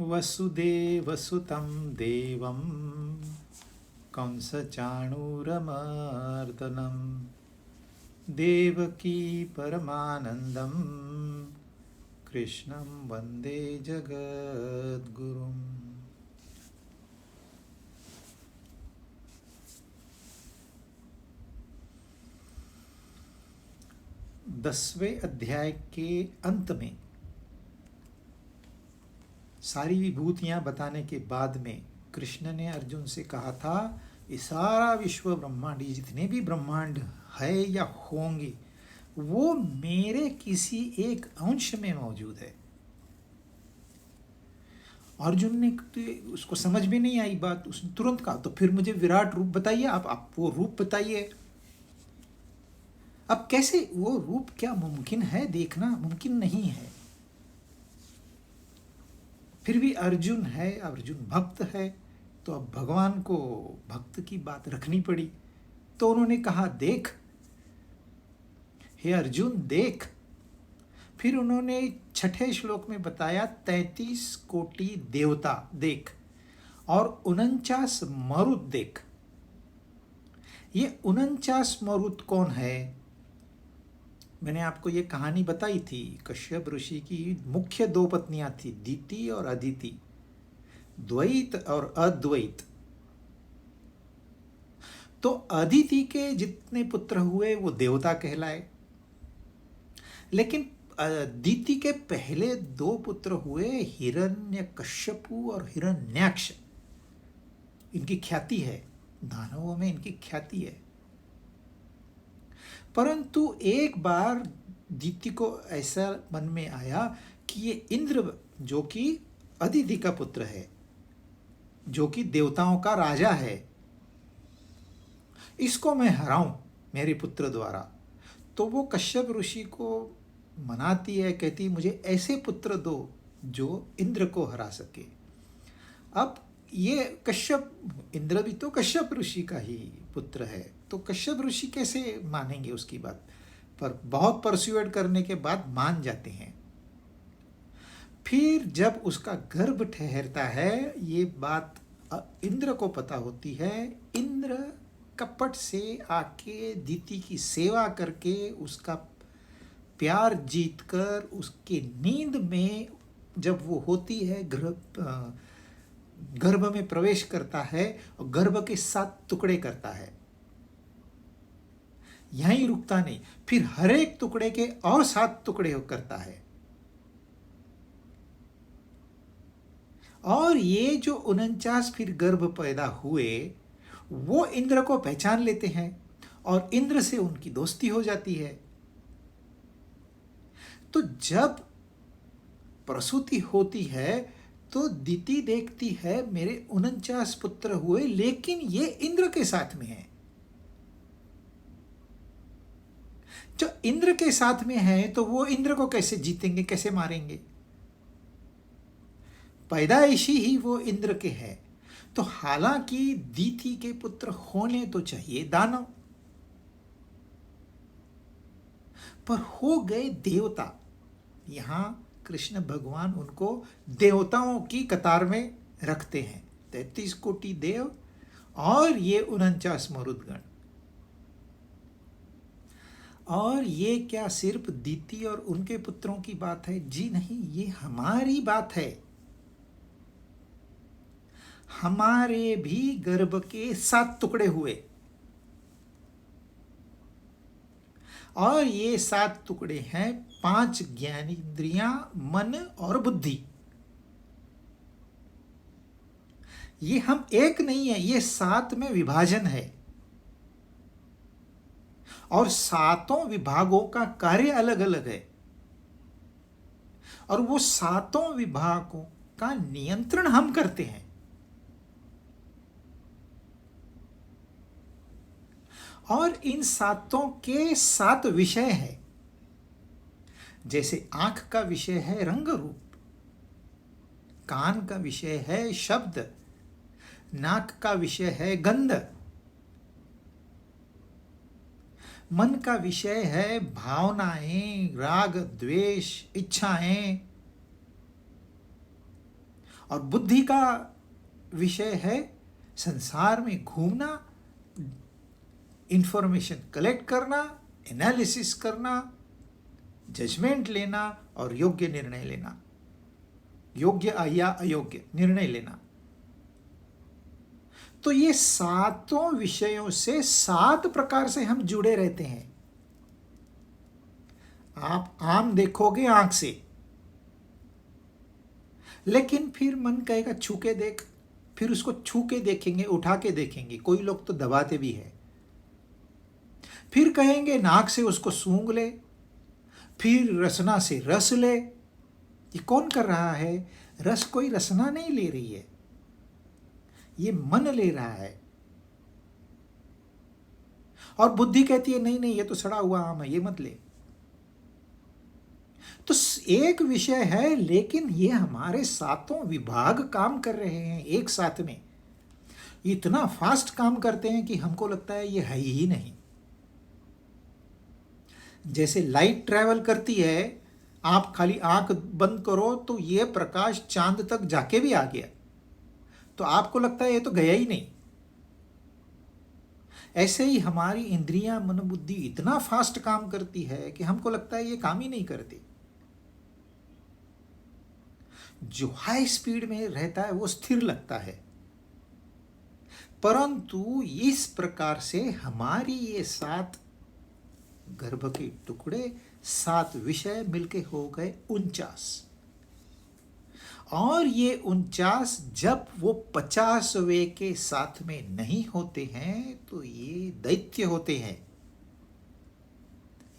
वसुदेवसुतं देवं कंसचाणूरमर्दनं देवकी परमानन्दं कृष्णं वन्दे जगद्गुरुम्। दसवें अध्याय के अंत में सारी विभूतियां बताने के बाद में कृष्ण ने अर्जुन से कहा था, ये सारा विश्व ब्रह्मांड, ये जितने भी ब्रह्मांड है या होंगे, वो मेरे किसी एक अंश में मौजूद है। अर्जुन ने तो उसको समझ में नहीं आई बात, उसने तुरंत कहा, तो फिर मुझे विराट रूप बताइए, आप वो रूप बताइए। अब कैसे वो रूप, क्या मुमकिन है देखना? मुमकिन नहीं है। फिर भी अर्जुन है, अर्जुन भक्त है, तो अब भगवान को भक्त की बात रखनी पड़ी। तो उन्होंने कहा, देख हे अर्जुन देख। फिर उन्होंने छठे श्लोक में बताया 33 कोटि देवता देख और 49 मरुत देख। ये 49 मरुत कौन है? मैंने आपको ये कहानी बताई थी। कश्यप ऋषि की मुख्य दो पत्नियां थी, दीति और अदिति, द्वैत और अद्वैत। तो अदिति के जितने पुत्र हुए वो देवता कहलाए, लेकिन दीति के पहले दो पुत्र हुए हिरण्यकश्यपु और हिरण्याक्ष। इनकी ख्याति है, दानवों में इनकी ख्याति है। परंतु एक बार दीति को ऐसा मन में आया कि ये इंद्र, जो कि अदिति का पुत्र है, जो कि देवताओं का राजा है, इसको मैं हराऊं मेरे पुत्र द्वारा। तो वो कश्यप ऋषि को मनाती है, कहती मुझे ऐसे पुत्र दो जो इंद्र को हरा सके। अब ये कश्यप, इंद्र भी तो कश्यप ऋषि का ही पुत्र है, तो कश्यप ऋषि कैसे मानेंगे उसकी बात? पर बहुत परस्यूएड करने के बाद मान जाते हैं। फिर जब उसका गर्भ ठहरता है, ये बात इंद्र को पता होती है। इंद्र कपट से आके दीति की सेवा करके उसका प्यार जीतकर उसके नींद में जब वो होती है, गर्भ में प्रवेश करता है और गर्भ के 7 टुकड़े करता है। यहीं रुकता नहीं, फिर हर एक टुकड़े के और 7 टुकड़े करता है। और ये जो 49 फिर गर्भ पैदा हुए, वो इंद्र को पहचान लेते हैं और इंद्र से उनकी दोस्ती हो जाती है। तो जब प्रसूति होती है तो दीति देखती है मेरे 49 पुत्र हुए, लेकिन ये इंद्र के साथ में है। जो इंद्र के साथ में है तो वो इंद्र को कैसे जीतेंगे, कैसे मारेंगे? पैदाइशी ही वो इंद्र के है। तो हालांकि दीति के पुत्र होने तो चाहिए दानव, पर हो गए देवता। यहां कृष्ण भगवान उनको देवताओं की कतार में रखते हैं। 33 कोटि देव और ये 49 मरुदगण। और ये क्या सिर्फ दीति और उनके पुत्रों की बात है? जी नहीं, ये हमारी बात है। हमारे भी गर्भ के 7 टुकड़े हुए और ये 7 टुकड़े हैं 5 ज्ञानेंद्रियां, मन और बुद्धि। ये हम एक नहीं है, ये 7 में विभाजन है और 7 विभागों का कार्य अलग अलग है और वो 7 विभागों का नियंत्रण हम करते हैं। और इन 7 के 7 विषय हैं। जैसे आंख का विषय है रंग रूप, कान का विषय है शब्द, नाक का विषय है गंध, मन का विषय है भावनाएं, राग द्वेष, इच्छाएं, और बुद्धि का विषय है संसार में घूमना, इंफॉर्मेशन कलेक्ट करना, एनालिसिस करना, जजमेंट लेना और योग्य निर्णय लेना, योग्य या अयोग्य निर्णय लेना। तो ये सातों विषयों से 7 प्रकार से हम जुड़े रहते हैं। आप आम देखोगे आंख से, लेकिन फिर मन कहेगा छू के देख, फिर उसको छू के देखेंगे, उठा के देखेंगे, कोई लोग तो दबाते भी है। फिर कहेंगे नाक से उसको सूंघ ले, फिर रसना से रस ले। ये कौन कर रहा है? रस कोई रसना नहीं ले रही है, ये मन ले रहा है। और बुद्धि कहती है नहीं नहीं, ये तो सड़ा हुआ आम है, ये मत ले। तो एक विषय है, लेकिन ये हमारे सातों विभाग काम कर रहे हैं एक साथ में। इतना फास्ट काम करते हैं कि हमको लगता है ये है ही नहीं। जैसे लाइट ट्रैवल करती है, आप खाली आंख बंद करो तो ये प्रकाश चांद तक जाके भी आ गया, तो आपको लगता है ये तो गया ही नहीं। ऐसे ही हमारी इंद्रियां, मन, बुद्धि इतना फास्ट काम करती है कि हमको लगता है ये काम ही नहीं करती। जो हाई स्पीड में रहता है वो स्थिर लगता है, परंतु इस प्रकार से हमारी ये 7 गर्भ के टुकड़े, 7 विषय मिलके हो गए 49। और ये 49 जब वो 50वें के साथ में नहीं होते हैं तो ये दैत्य होते हैं।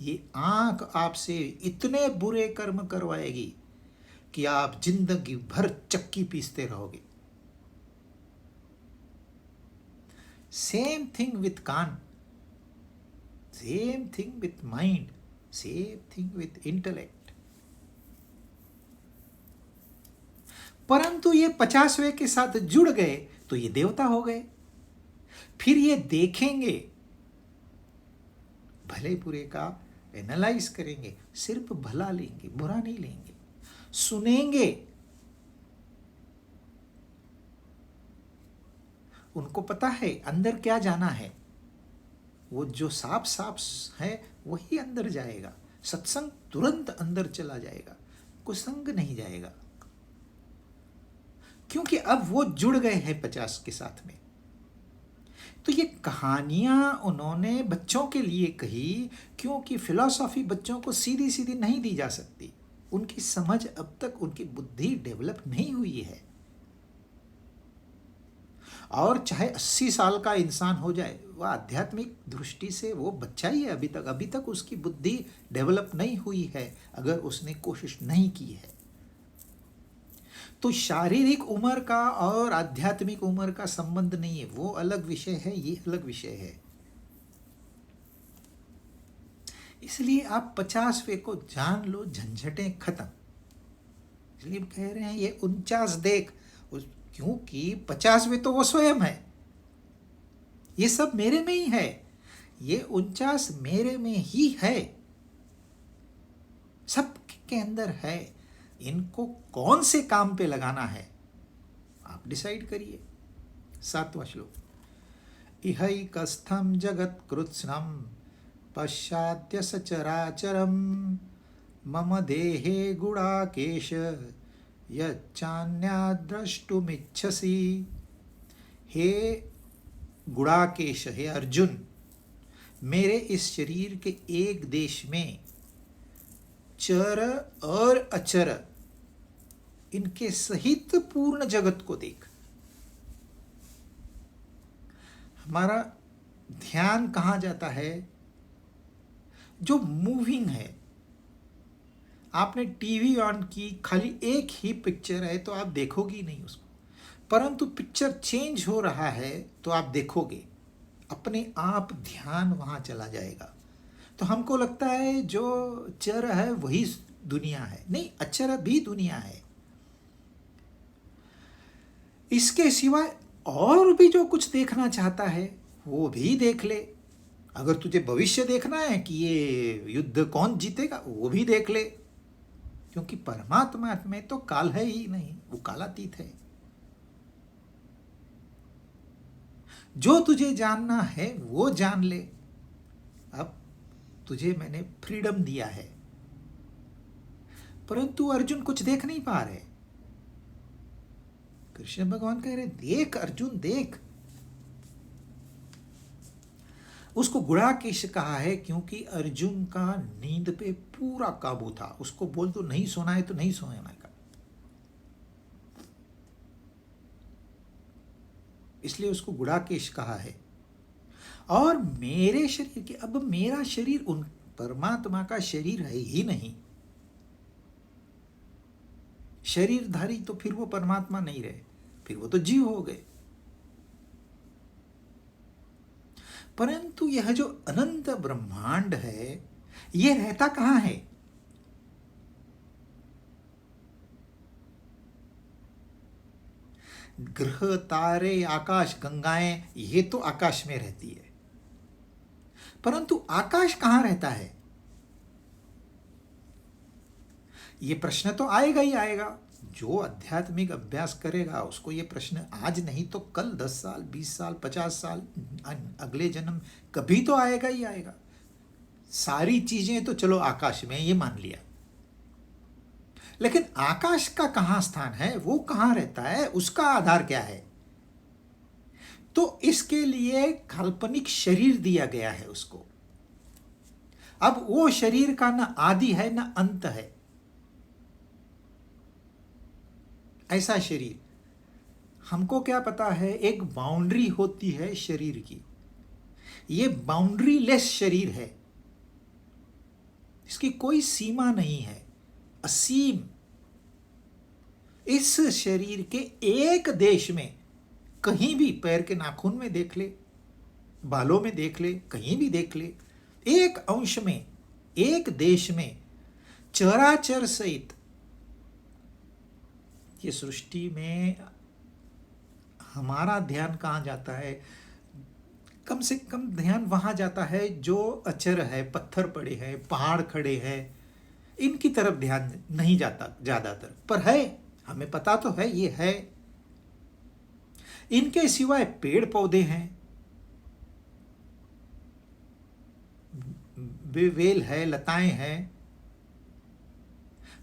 ये आंख आपसे इतने बुरे कर्म करवाएगी कि आप जिंदगी भर चक्की पीसते रहोगे। सेम थिंग विथ कान, same thing with mind, same thing with intellect. परंतु ये 50वें के साथ जुड़ गए तो ये देवता हो गए। फिर ये देखेंगे, भले बुरे का एनालाइज करेंगे, सिर्फ भला लेंगे, बुरा नहीं लेंगे। सुनेंगे, उनको पता है अंदर क्या जाना है। वो जो साफ साफ है वही अंदर जाएगा। सत्संग तुरंत अंदर चला जाएगा, कुसंग नहीं जाएगा, क्योंकि अब वो जुड़ गए हैं 50 के साथ में। तो ये कहानियां उन्होंने बच्चों के लिए कही, क्योंकि फिलॉसफी बच्चों को सीधी सीधी नहीं दी जा सकती। उनकी समझ अब तक, उनकी बुद्धि डेवलप नहीं हुई है। और चाहे 80 साल का इंसान हो जाए, वह आध्यात्मिक दृष्टि से वो बच्चा ही है अभी तक उसकी बुद्धि डेवलप नहीं हुई है, अगर उसने कोशिश नहीं की है। तो शारीरिक उम्र का और आध्यात्मिक उम्र का संबंध नहीं है, वो अलग विषय है, ये अलग विषय है। इसलिए आप 50वें को जान लो, झंझटें खत्म। इसलिए हम कह रहे हैं ये 49 देख, क्योंकि 50वें तो वो स्वयं है। ये सब मेरे में ही है, ये 49 मेरे में ही है, सब के अंदर है। इनको कौन से काम पे लगाना है आप डिसाइड करिए। 7वां श्लोक। इहैकस्थं जगत् कृत्स्नं पश्चाद्य सचराचरं मम देहे गुणाकेश यच्चान्याद् द्रष्टुमिच्छसि। हे गुणाकेश, हे अर्जुन, मेरे इस शरीर के एक देश में चर और अचर, इनके सहित पूर्ण जगत को देख। हमारा ध्यान कहाँ जाता है? जो मूविंग है। आपने टीवी ऑन की, खाली एक ही पिक्चर है तो आप देखोगी नहीं उसको, परंतु पिक्चर चेंज हो रहा है तो आप देखोगे, अपने आप ध्यान वहाँ चला जाएगा। तो हमको लगता है जो चर है वही दुनिया है, नहीं, अचर भी दुनिया है। इसके सिवाय और भी जो कुछ देखना चाहता है वो भी देख ले। अगर तुझे भविष्य देखना है कि ये युद्ध कौन जीतेगा, वो भी देख ले। क्योंकि परमात्मा में तो काल है ही नहीं, वो कालातीत है। जो तुझे जानना है वो जान ले। अब तुझे मैंने फ्रीडम दिया है, परंतु अर्जुन कुछ देख नहीं पा रहे। कृष्ण भगवान कह रहे देख अर्जुन देख। उसको गुड़ाकेश कहा है क्योंकि अर्जुन का नींद पे पूरा काबू था। उसको बोल दो नहीं सोना है तो नहीं सोना का, इसलिए उसको गुड़ाकेश कहा है। और मेरे शरीर के, अब मेरा शरीर उन परमात्मा का शरीर है ही नहीं। शरीरधारी तो फिर वो परमात्मा नहीं रहे, फिर वो तो जीव हो गए। परंतु यह जो अनंत ब्रह्मांड है, ये रहता कहां है? ग्रह, तारे, आकाश, गंगाएं, ये तो आकाश में रहती है। परंतु आकाश कहां रहता है? ये प्रश्न तो आएगा ही आएगा। जो आध्यात्मिक अभ्यास करेगा उसको ये प्रश्न आज नहीं तो कल, 10 साल, 20 साल, 50 साल, अगले जन्म कभी तो आएगा ही आएगा। सारी चीजें तो चलो आकाश में, ये मान लिया, लेकिन आकाश का कहां स्थान है, वो कहां रहता है, उसका आधार क्या है? तो इसके लिए काल्पनिक शरीर दिया गया है उसको। अब वो शरीर का ना आदि है ना अंत है। ऐसा शरीर, हमको क्या पता है, एक बाउंड्री होती है शरीर की। ये बाउंड्री लेस शरीर है, इसकी कोई सीमा नहीं है, असीम। इस शरीर के एक देश में, कहीं भी, पैर के नाखून में देख ले, बालों में देख ले, कहीं भी देख ले, एक अंश में, एक देश में, चराचर सहित ये सृष्टि में हमारा ध्यान कहाँ जाता है? कम से कम ध्यान वहां जाता है जो अचर है, पत्थर पड़े हैं, पहाड़ खड़े हैं, इनकी तरफ ध्यान नहीं जाता ज्यादातर। पर है, हमें पता तो है ये है। इनके सिवाय पेड़ पौधे हैं, वेल है, लताएं हैं।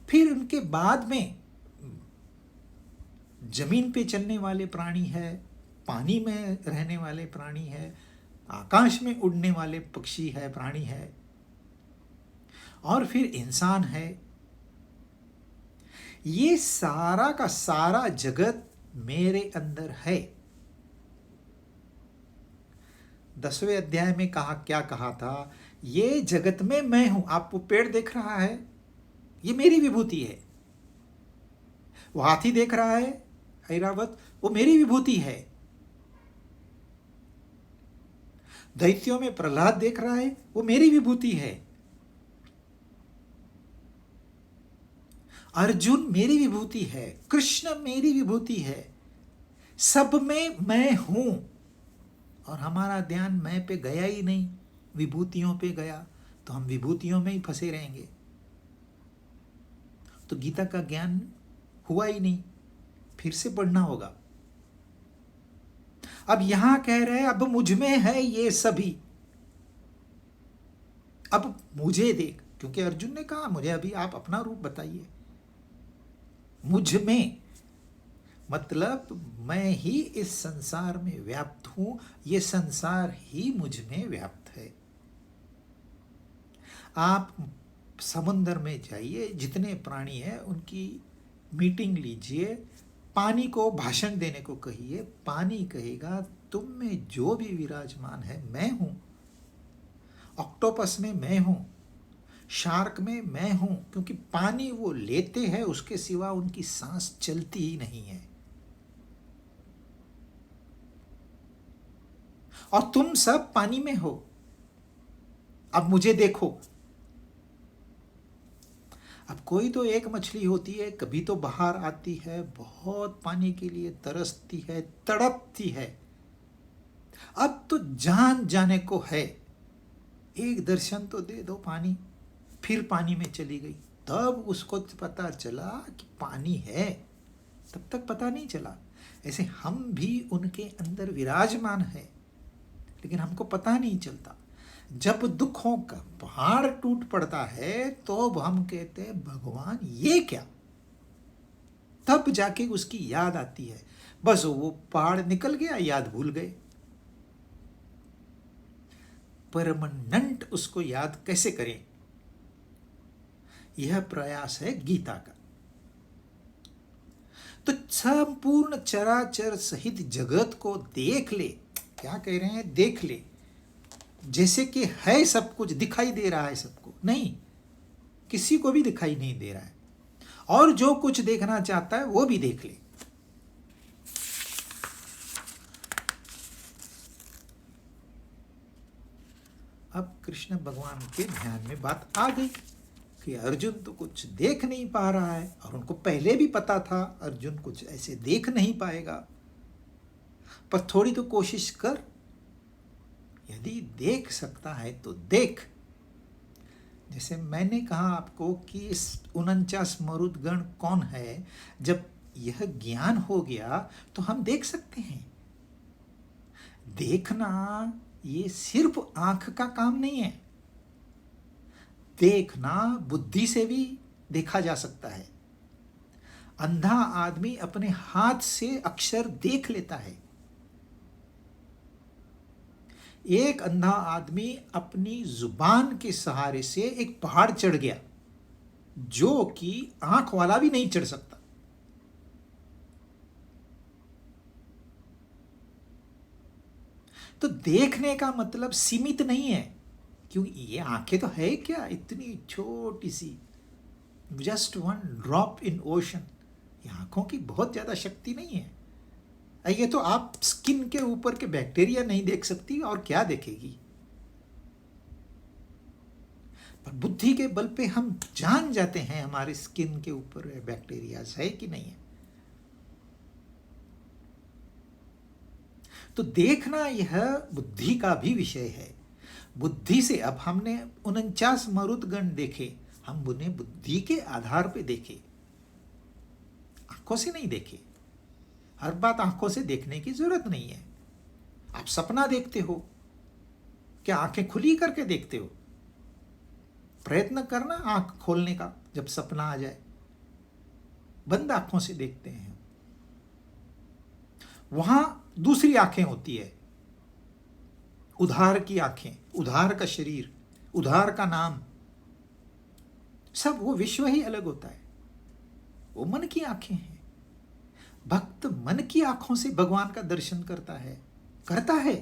फिर उनके बाद में जमीन पे चलने वाले प्राणी है, पानी में रहने वाले प्राणी है, आकाश में उड़ने वाले पक्षी है, प्राणी है, और फिर इंसान है। ये सारा का सारा जगत मेरे अंदर है। 10वें अध्याय में क्या कहा था? ये जगत में मैं हूं। आप वो पेड़ देख रहा है, ये मेरी विभूति है। वो हाथी देख रहा है ऐरावत, वो मेरी विभूति है। दैत्यों में प्रहलाद देख रहा है, वो मेरी विभूति है। अर्जुन मेरी विभूति है, कृष्ण मेरी विभूति है। सब में मैं हूं। और हमारा ध्यान मैं पे गया ही नहीं, विभूतियों पे गया, तो हम विभूतियों में ही फंसे रहेंगे। तो गीता का ज्ञान हुआ ही नहीं, फिर से पढ़ना होगा। अब यहां कह रहे हैं अब मुझ में है ये सभी, अब मुझे देख। क्योंकि अर्जुन ने कहा मुझे अभी आप अपना रूप बताइए। मुझ में मतलब मैं ही इस संसार में व्याप्त हूं, ये संसार ही मुझ में व्याप्त है। आप समुद्र में जाइए, जितने प्राणी हैं उनकी मीटिंग लीजिए, पानी को भाषण देने को कहिए, पानी कहेगा तुम में जो भी विराजमान है मैं हूं। ऑक्टोपस में मैं हूं, शार्क में मैं हूं, क्योंकि पानी वो लेते हैं, उसके सिवा उनकी सांस चलती ही नहीं है। और तुम सब पानी में हो। अब मुझे देखो। अब कोई तो एक मछली होती है, कभी तो बाहर आती है, बहुत पानी के लिए तरसती है, तड़पती है। अब तो जान जाने को है, एक दर्शन तो दे दो पानी, फिर पानी में चली गई, तब उसको पता चला कि पानी है, तब तक पता नहीं चला। ऐसे हम भी उनके अंदर विराजमान है, लेकिन हमको पता नहीं चलता। जब दुखों का पहाड़ टूट पड़ता है तो हम कहते हैं भगवान ये क्या, तब जाके उसकी याद आती है। बस वो पहाड़ निकल गया, याद भूल गए। परमानेंट उसको याद कैसे करें, यह प्रयास है गीता का। तो संपूर्ण चराचर सहित जगत को देख ले। क्या कह रहे हैं? देख ले, जैसे कि है सब कुछ, दिखाई दे रहा है सबको? नहीं, किसी को भी दिखाई नहीं दे रहा है। और जो कुछ देखना चाहता है वो भी देख ले। अब कृष्ण भगवान के ध्यान में बात आ गई कि अर्जुन तो कुछ देख नहीं पा रहा है, और उनको पहले भी पता था अर्जुन कुछ ऐसे देख नहीं पाएगा, पर थोड़ी तो कोशिश कर, यदि देख सकता है तो देख। जैसे मैंने कहा आपको कि इस 49 मरुदगण कौन है, जब यह ज्ञान हो गया तो हम देख सकते हैं। देखना ये सिर्फ आंख का काम नहीं है, देखना बुद्धि से भी देखा जा सकता है। अंधा आदमी अपने हाथ से अक्षर देख लेता है। एक अंधा आदमी अपनी जुबान के सहारे से एक पहाड़ चढ़ गया, जो कि आंख वाला भी नहीं चढ़ सकता। तो देखने का मतलब सीमित नहीं है, क्योंकि ये आंखें तो है क्या, इतनी छोटी सी, just one drop in ocean. ये आंखों की बहुत ज्यादा शक्ति नहीं है। ये तो आप स्किन के ऊपर के बैक्टीरिया नहीं देख सकती, और क्या देखेगी। पर बुद्धि के बल पे हम जान जाते हैं हमारे स्किन के ऊपर बैक्टीरिया है कि नहीं है। तो देखना यह बुद्धि का भी विषय है। बुद्धि से अब हमने 49 मरुदगण देखे, हम उन्हें बुद्धि के आधार पे देखे, आंखों से नहीं देखे। हर बात आंखों से देखने की जरूरत नहीं है। आप सपना देखते हो, क्या आंखें खुली करके देखते हो? प्रयत्न करना आंख खोलने का, जब सपना आ जाए। बंद आंखों से देखते हैं। वहां दूसरी आंखें होती है, उधार की आंखें, उधार का शरीर, उधार का नाम, सब वो विश्व ही अलग होता है। वो मन की आंखें हैं। भक्त मन की आंखों से भगवान का दर्शन करता है।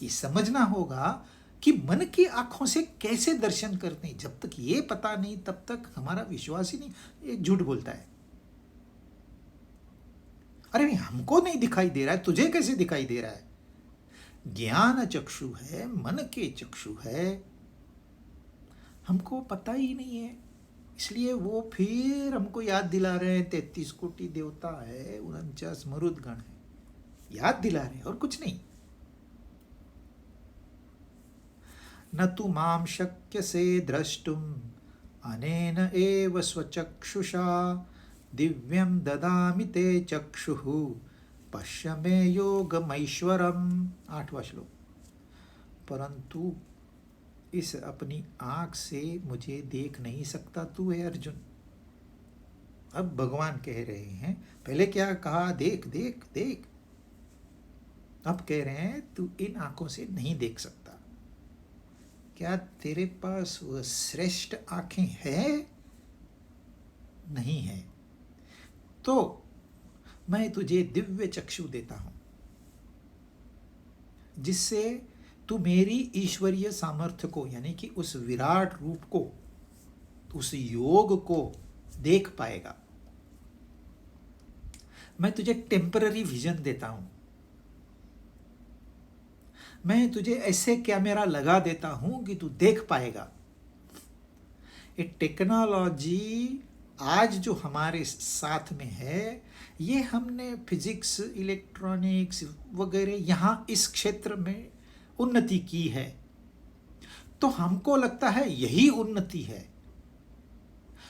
ये समझना होगा कि मन की आंखों से कैसे दर्शन करते हैं। जब तक ये पता नहीं, तब तक हमारा विश्वास ही नहीं। ये झूठ बोलता है। अरे हमको नहीं दिखाई दे रहा है, तुझे कैसे दिखाई दे रहा है? ज्ञान चक्षु है, मन के चक्षु है, हमको पता ही नहीं है। इसलिए वो फिर हमको याद दिला रहे हैं 33 कोटि देवता है, 49 मरुदगण है, याद दिला रहे हैं, और कुछ नहीं। न तु माम शक्यसे द्रष्टुम अनेन एव स्वचक्षुषा दिव्यं ददामि ते चक्षुः पश्य मे योगमैश्वरम्। 8वां श्लोक। परंतु इस अपनी आंख से मुझे देख नहीं सकता तू है अर्जुन। अब भगवान कह रहे हैं, पहले क्या कहा? देख देख देख। अब कह रहे हैं तू इन आंखों से नहीं देख सकता। क्या तेरे पास वह श्रेष्ठ आंखें हैं? नहीं है। तो मैं तुझे दिव्य चक्षु देता हूं, जिससे तू मेरी ईश्वरीय सामर्थ्य को, यानी कि उस विराट रूप को, उस योग को देख पाएगा। मैं तुझे टेम्पररी विजन देता हूं। मैं तुझे ऐसे कैमरा लगा देता हूं कि तू देख पाएगा। ये टेक्नोलॉजी आज जो हमारे साथ में है, ये हमने फिजिक्स, इलेक्ट्रॉनिक्स वगैरह यहाँ इस क्षेत्र में उन्नति की है, तो हमको लगता है यही उन्नति है।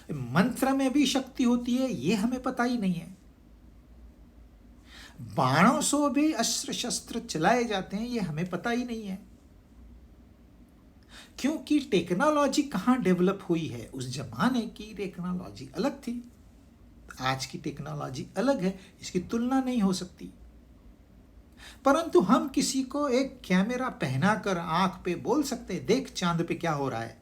मंत्र में भी शक्ति होती है ये हमें पता ही नहीं है। बाणों से भी अस्त्र शस्त्र चलाए जाते हैं ये हमें पता ही नहीं है। क्योंकि टेक्नोलॉजी कहाँ डेवलप हुई है, उस जमाने की टेक्नोलॉजी अलग थी, आज की टेक्नोलॉजी अलग है, इसकी तुलना नहीं हो सकती। परंतु हम किसी को एक कैमरा पहनाकर आंख पे बोल सकते हैं देख चांद पे क्या हो रहा है,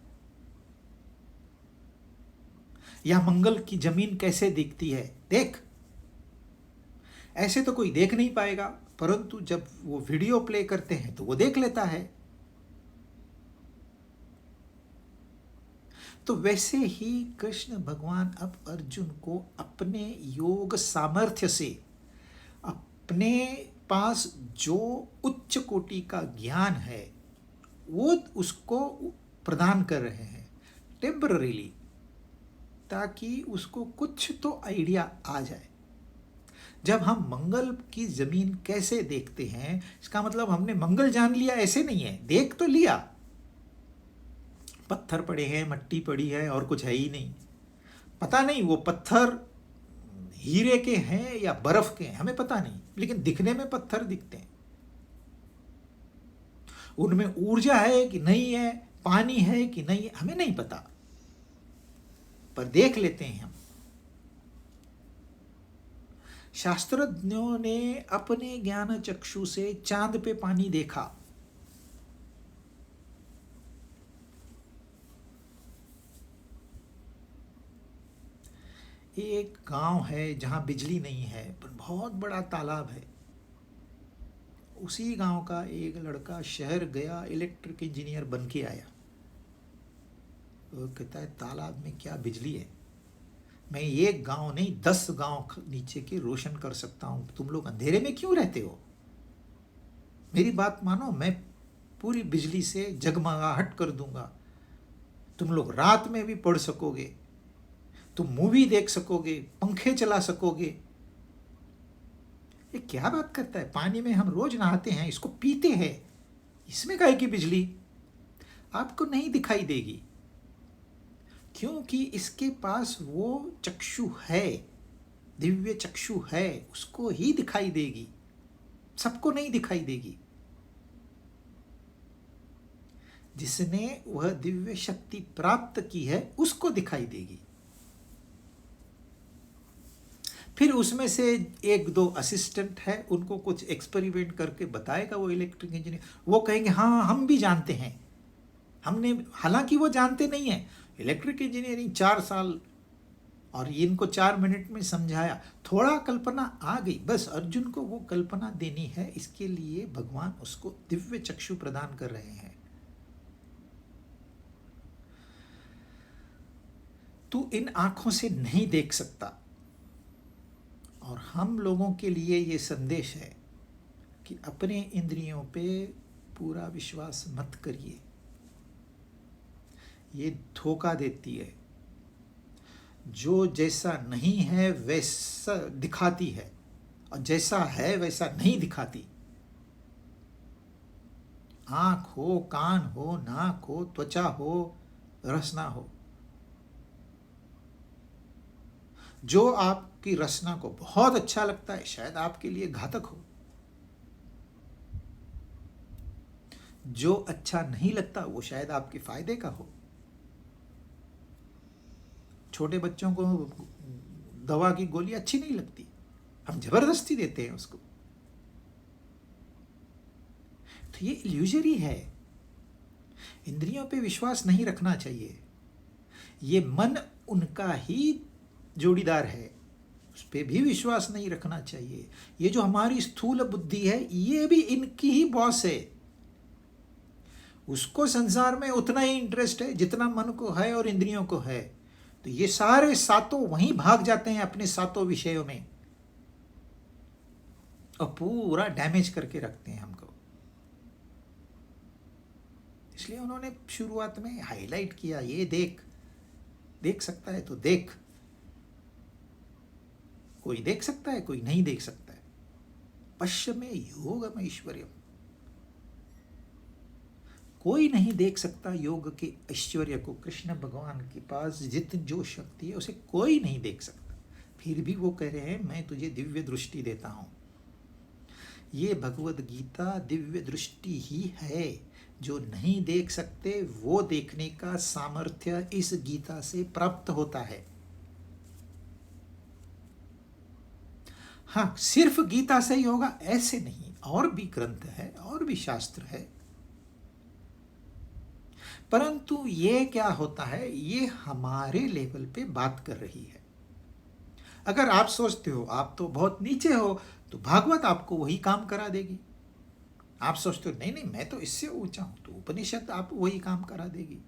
या मंगल की जमीन कैसे दिखती है देख। ऐसे तो कोई देख नहीं पाएगा, परंतु जब वो वीडियो प्ले करते हैं तो वो देख लेता है। तो वैसे ही कृष्ण भगवान अब अर्जुन को अपने योग सामर्थ्य से, अपने पास जो उच्च कोटि का ज्ञान है वो उसको प्रदान कर रहे हैं टेम्पररीली, ताकि उसको कुछ तो आइडिया आ जाए। जब हम मंगल की जमीन कैसे देखते हैं, इसका मतलब हमने मंगल जान लिया ऐसे नहीं है, देख तो लिया, पत्थर पड़े हैं, मट्टी पड़ी है और कुछ है ही नहीं, पता नहीं वो पत्थर हीरे के हैं या बर्फ के हैं, हमें पता नहीं, लेकिन दिखने में पत्थर दिखते हैं। उनमें ऊर्जा है कि नहीं है, पानी है कि नहीं है, हमें नहीं पता, पर देख लेते हैं हम। शास्त्रज्ञों ने अपने ज्ञान चक्षु से चांद पे पानी देखा। एक गांव है जहां बिजली नहीं है पर बहुत बड़ा तालाब है। उसी गांव का एक लड़का शहर गया, इलेक्ट्रिक इंजीनियर बन के आया। वो कहता है तालाब में क्या बिजली है, मैं एक गांव नहीं 10 गांव नीचे के रोशन कर सकता हूं, तुम लोग अंधेरे में क्यों रहते हो, मेरी बात मानो, मैं पूरी बिजली से जगमगाहट कर दूंगा, तुम लोग रात में भी पढ़ सकोगे, तुम मूवी देख सकोगे, पंखे चला सकोगे। ये क्या बात करता है, पानी में हम रोज नहाते हैं, इसको पीते हैं, इसमें काहे की बिजली आपको नहीं दिखाई देगी, क्योंकि इसके पास वो चक्षु है, दिव्य चक्षु है, उसको ही दिखाई देगी, सबको नहीं दिखाई देगी। जिसने वह दिव्य शक्ति प्राप्त की है उसको दिखाई देगी। फिर उसमें से एक दो असिस्टेंट है, उनको कुछ एक्सपेरिमेंट करके बताएगा वो इलेक्ट्रिक इंजीनियर, वो कहेंगे हाँ हम भी जानते हैं, हमने, हालांकि वो जानते नहीं है। इलेक्ट्रिक इंजीनियरिंग 4 साल और इनको 4 मिनट में समझाया, थोड़ा कल्पना आ गई, बस अर्जुन को वो कल्पना देनी है, इसके लिए भगवान उसको दिव्य चक्षु प्रदान कर रहे हैं। तू इन आंखों से नहीं देख सकता, और हम लोगों के लिए ये संदेश है कि अपने इंद्रियों पे पूरा विश्वास मत करिए, ये धोखा देती है, जो जैसा नहीं है वैसा दिखाती है और जैसा है वैसा नहीं दिखाती। आंख हो, कान हो, नाक हो, त्वचा हो, रसना हो, जो आपकी रसना को बहुत अच्छा लगता है शायद आपके लिए घातक हो, जो अच्छा नहीं लगता वो शायद आपके फायदे का हो। छोटे बच्चों को दवा की गोली अच्छी नहीं लगती, हम जबरदस्ती देते हैं उसको, तो ये इल्यूजरी है। इंद्रियों पे विश्वास नहीं रखना चाहिए, ये मन उनका ही जोड़ीदार है, उस पर भी विश्वास नहीं रखना चाहिए। ये जो हमारी स्थूल बुद्धि है ये भी इनकी ही बॉस है, उसको संसार में उतना ही इंटरेस्ट है जितना मन को है और इंद्रियों को है, तो ये सारे सातों वहीं भाग जाते हैं अपने सातों विषयों में और पूरा डैमेज करके रखते हैं हमको। इसलिए उन्होंने शुरुआत में हाईलाइट किया, ये देख सकता है तो देख, कोई देख सकता है कोई नहीं देख सकता है। पश्य में योगम ऐश्वर्यम, कोई नहीं देख सकता योग के ऐश्वर्य को। कृष्ण भगवान के पास जितनी जो शक्ति है उसे कोई नहीं देख सकता, फिर भी वो कह रहे हैं मैं तुझे दिव्य दृष्टि देता हूं। ये भगवद गीता दिव्य दृष्टि ही है। जो नहीं देख सकते वो देखने का सामर्थ्य इस गीता से प्राप्त होता है। हाँ, सिर्फ गीता से ही होगा ऐसे नहीं, और भी ग्रंथ है, और भी शास्त्र है। परंतु ये क्या होता है, ये हमारे लेवल पे बात कर रही है। अगर आप सोचते हो आप तो बहुत नीचे हो, तो भागवत आपको वही काम करा देगी। आप सोचते हो नहीं नहीं मैं तो इससे ऊंचा हूं, तो उपनिषद आप वही काम करा देगी।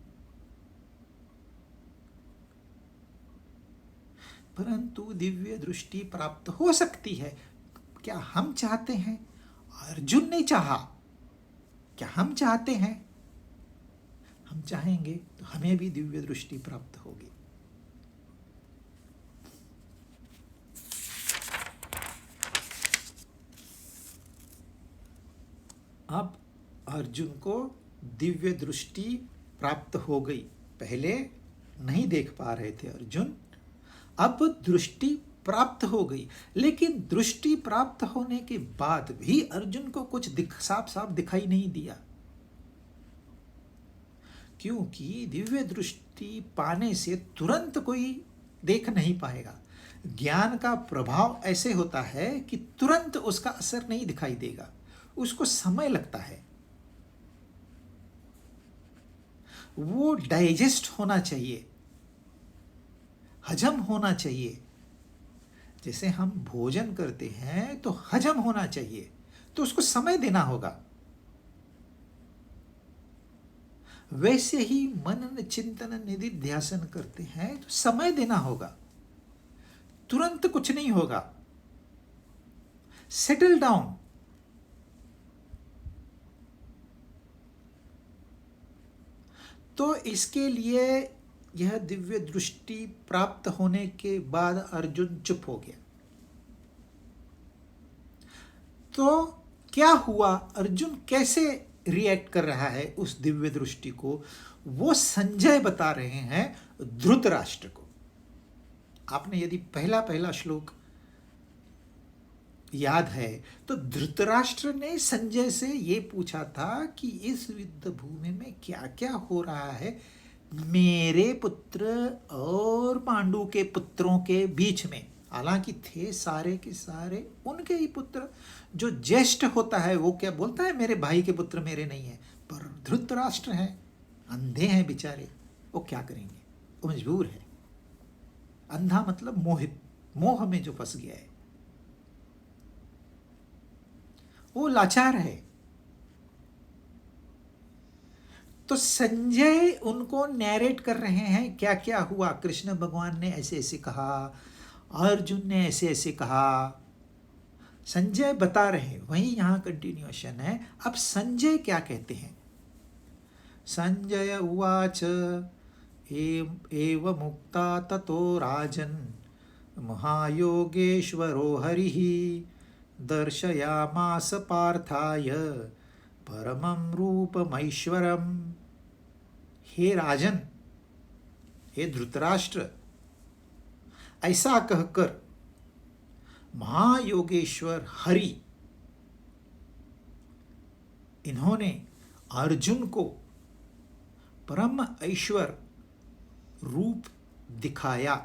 परंतु दिव्य दृष्टि प्राप्त हो सकती है। क्या हम चाहते हैं? अर्जुन ने चाहा। क्या हम चाहते हैं? हम चाहेंगे तो हमें भी दिव्य दृष्टि प्राप्त होगी। अब अर्जुन को दिव्य दृष्टि प्राप्त हो गई। पहले नहीं देख पा रहे थे अर्जुन, अब दृष्टि प्राप्त हो गई। लेकिन दृष्टि प्राप्त होने के बाद भी अर्जुन को कुछ साफ साफ दिखाई नहीं दिया, क्योंकि दिव्य दृष्टि पाने से तुरंत कोई देख नहीं पाएगा। ज्ञान का प्रभाव ऐसे होता है कि तुरंत उसका असर नहीं दिखाई देगा, उसको समय लगता है। वो डाइजेस्ट होना चाहिए, हजम होना चाहिए। जैसे हम भोजन करते हैं तो हजम होना चाहिए, तो उसको समय देना होगा। वैसे ही मनन चिंतन निधिध्यासन करते हैं तो समय देना होगा, तुरंत कुछ नहीं होगा। Settle down. तो इसके लिए यह दिव्य दृष्टि प्राप्त होने के बाद अर्जुन चुप हो गया। तो क्या हुआ, अर्जुन कैसे रिएक्ट कर रहा है उस दिव्य दृष्टि को, वो संजय बता रहे हैं धृतराष्ट्र को। आपने यदि पहला श्लोक याद है तो धृतराष्ट्र ने संजय से ये पूछा था कि इस युद्ध भूमि में क्या क्या हो रहा है मेरे पुत्र और पांडु के पुत्रों के बीच में। हालांकि थे सारे के सारे उनके ही पुत्र। जो ज्येष्ठ होता है वो क्या बोलता है मेरे भाई के पुत्र मेरे नहीं है, पर धृतराष्ट्र है, अंधे हैं बेचारे, वो क्या करेंगे, वो मजबूर है। अंधा मतलब मोहित, मोह में जो फंस गया है, वो लाचार है। तो संजय उनको नैरेट कर रहे हैं क्या क्या हुआ। कृष्ण भगवान ने ऐसे ऐसे कहा, अर्जुन ने ऐसे ऐसे कहा, संजय बता रहे हैं। वही यहां कंटिन्यूएशन है। अब संजय क्या कहते हैं। संजय उवाच एव मुक्ता ततो राजन् महायोगेश्वरो हरिः दर्शयामास पार्थाय परमं रूपमैश्वरम्। हे राजन, हे धृतराष्ट्र, ऐसा कहकर महायोगेश्वर हरि इन्होंने अर्जुन को परम ऐश्वर रूप दिखाया,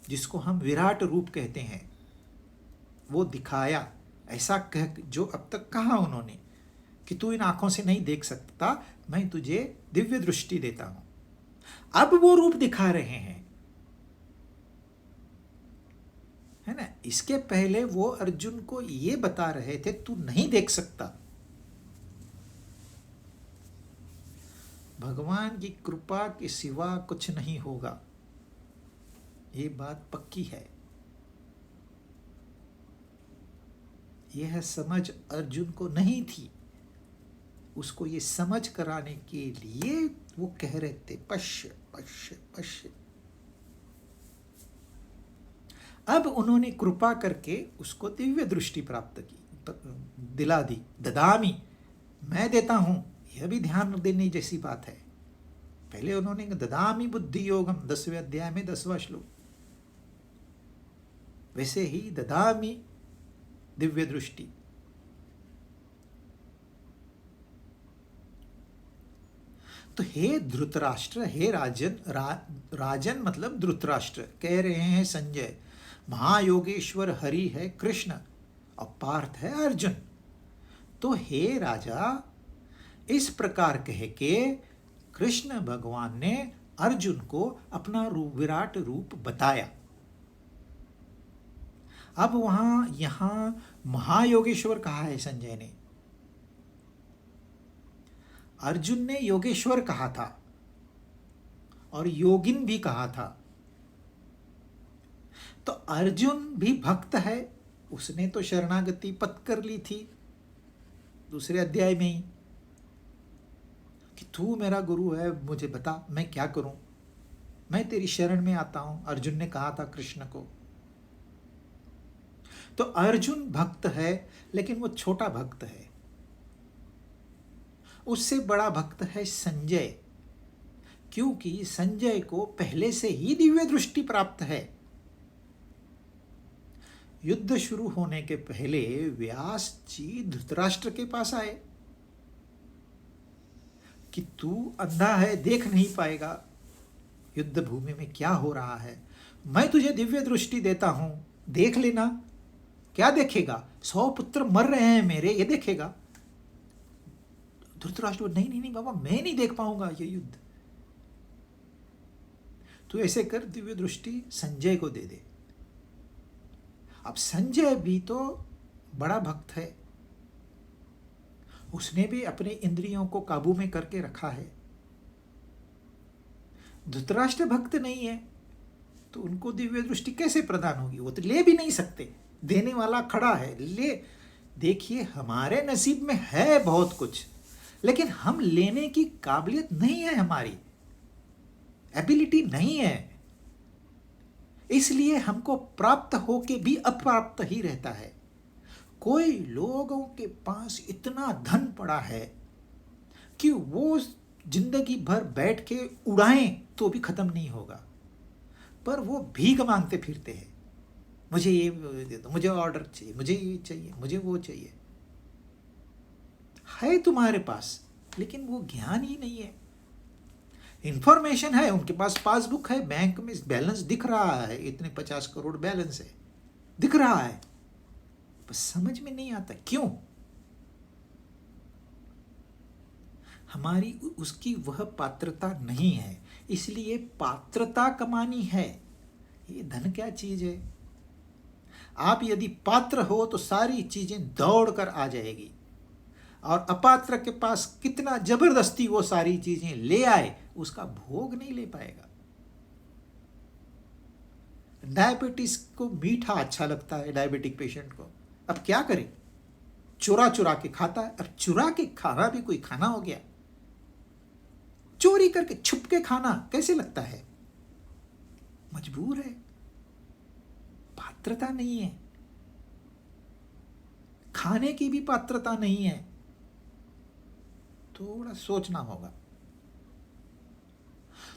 जिसको हम विराट रूप कहते हैं, वो दिखाया। ऐसा कह जो अब तक कहा उन्होंने कि तू इन आंखों से नहीं देख सकता, मैं तुझे दिव्य दृष्टि देता हूं। अब वो रूप दिखा रहे हैं, है ना। इसके पहले वो अर्जुन को ये बता रहे थे तू नहीं देख सकता। भगवान की कृपा के सिवा कुछ नहीं होगा, ये बात पक्की है। यह समझ अर्जुन को नहीं थी, उसको ये समझ कराने के लिए वो कह रहे थे पश्य पश्य पश्य। अब उन्होंने कृपा करके उसको दिव्य दृष्टि प्राप्त की, दिला दी। ददामी, मैं देता हूं, यह भी ध्यान देने जैसी बात है। पहले उन्होंने ददामि बुद्धि योगम 10वें अध्याय में 10वां श्लोक, वैसे ही ददामि दिव्य दृष्टि। तो हे धृतराष्ट्र, हे राजन, राजन मतलब धृतराष्ट्र, कह रहे हैं संजय, महायोगेश्वर हरि है कृष्ण और पार्थ है अर्जुन। तो हे राजा, इस प्रकार कह के कृष्ण भगवान ने अर्जुन को अपना विराट रूप बताया। अब यहां महायोगेश्वर कहा है संजय ने, अर्जुन ने योगेश्वर कहा था और योगिन भी कहा था। तो अर्जुन भी भक्त है, उसने तो शरणागति पत कर ली थी दूसरे अध्याय में ही कि तू मेरा गुरु है, मुझे बता मैं क्या करूं, मैं तेरी शरण में आता हूं, अर्जुन ने कहा था कृष्ण को। तो अर्जुन भक्त है, लेकिन वो छोटा भक्त है। उससे बड़ा भक्त है संजय, क्योंकि संजय को पहले से ही दिव्य दृष्टि प्राप्त है। युद्ध शुरू होने के पहले व्यास जी धृतराष्ट्र के पास आए कि तू अंधा है, देख नहीं पाएगा युद्ध भूमि में क्या हो रहा है, मैं तुझे दिव्य दृष्टि देता हूं, देख लेना। क्या देखेगा? 100 पुत्र मर रहे हैं मेरे, ये देखेगा। धृतराष्ट्र, नहीं नहीं नहीं बाबा, मैं नहीं देख पाऊंगा ये युद्ध। तू ऐसे कर, दिव्य दृष्टि संजय को दे दे। अब संजय भी तो बड़ा भक्त है, उसने भी अपने इंद्रियों को काबू में करके रखा है। धृतराष्ट्र भक्त नहीं है तो उनको दिव्य दृष्टि कैसे प्रदान होगी? वो तो ले भी नहीं सकते, देने वाला खड़ा है, ले। देखिए, हमारे नसीब में है बहुत कुछ, लेकिन हम लेने की काबिलियत नहीं है, हमारी एबिलिटी नहीं है, इसलिए हमको प्राप्त होके भी अप्राप्त ही रहता है। कोई लोगों के पास इतना धन पड़ा है कि वो जिंदगी भर बैठ के उड़ाएं तो भी खत्म नहीं होगा, पर वो भीख मांगते फिरते हैं, मुझे ये दे दो, मुझे ऑर्डर चाहिए, मुझे ये चाहिए, मुझे वो चाहिए। है तुम्हारे पास, लेकिन वो ज्ञान ही नहीं है। इंफॉर्मेशन है, उनके पास पासबुक है, बैंक में बैलेंस दिख रहा है, इतने 50 करोड़ बैलेंस है, दिख रहा है, बस समझ में नहीं आता क्यों। हमारी उसकी वह पात्रता नहीं है, इसलिए पात्रता कमानी है। ये धन क्या चीज है? आप यदि पात्र हो तो सारी चीजें दौड़ कर आ जाएगी, और अपात्र के पास कितना जबरदस्ती वो सारी चीजें ले आए, उसका भोग नहीं ले पाएगा। डायबिटीज को मीठा अच्छा लगता है, डायबिटिक पेशेंट को, अब क्या करे? चुरा चुरा के खाता है। अब चुरा के खाना भी कोई खाना हो गया? चोरी करके छुप के खाना कैसे लगता है? मजबूर है, पात्रता नहीं है, खाने की भी पात्रता नहीं है, थोड़ा सोचना होगा।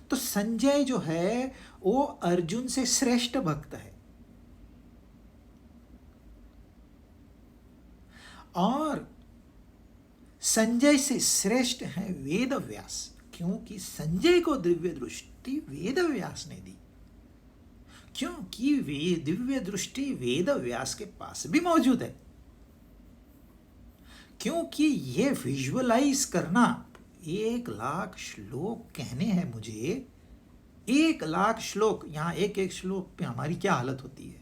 तो संजय जो है वो अर्जुन से श्रेष्ठ भक्त है, और संजय से श्रेष्ठ है वेद व्यास, क्योंकि संजय को दिव्य दृष्टि वेद व्यास ने दी, क्योंकि दिव्य दृष्टि वेद व्यास के पास भी मौजूद है। क्योंकि ये विजुअलाइज करना, 1,00,000 श्लोक कहने हैं मुझे, 1,00,000 श्लोक, यहां एक श्लोक पे हमारी क्या हालत होती है।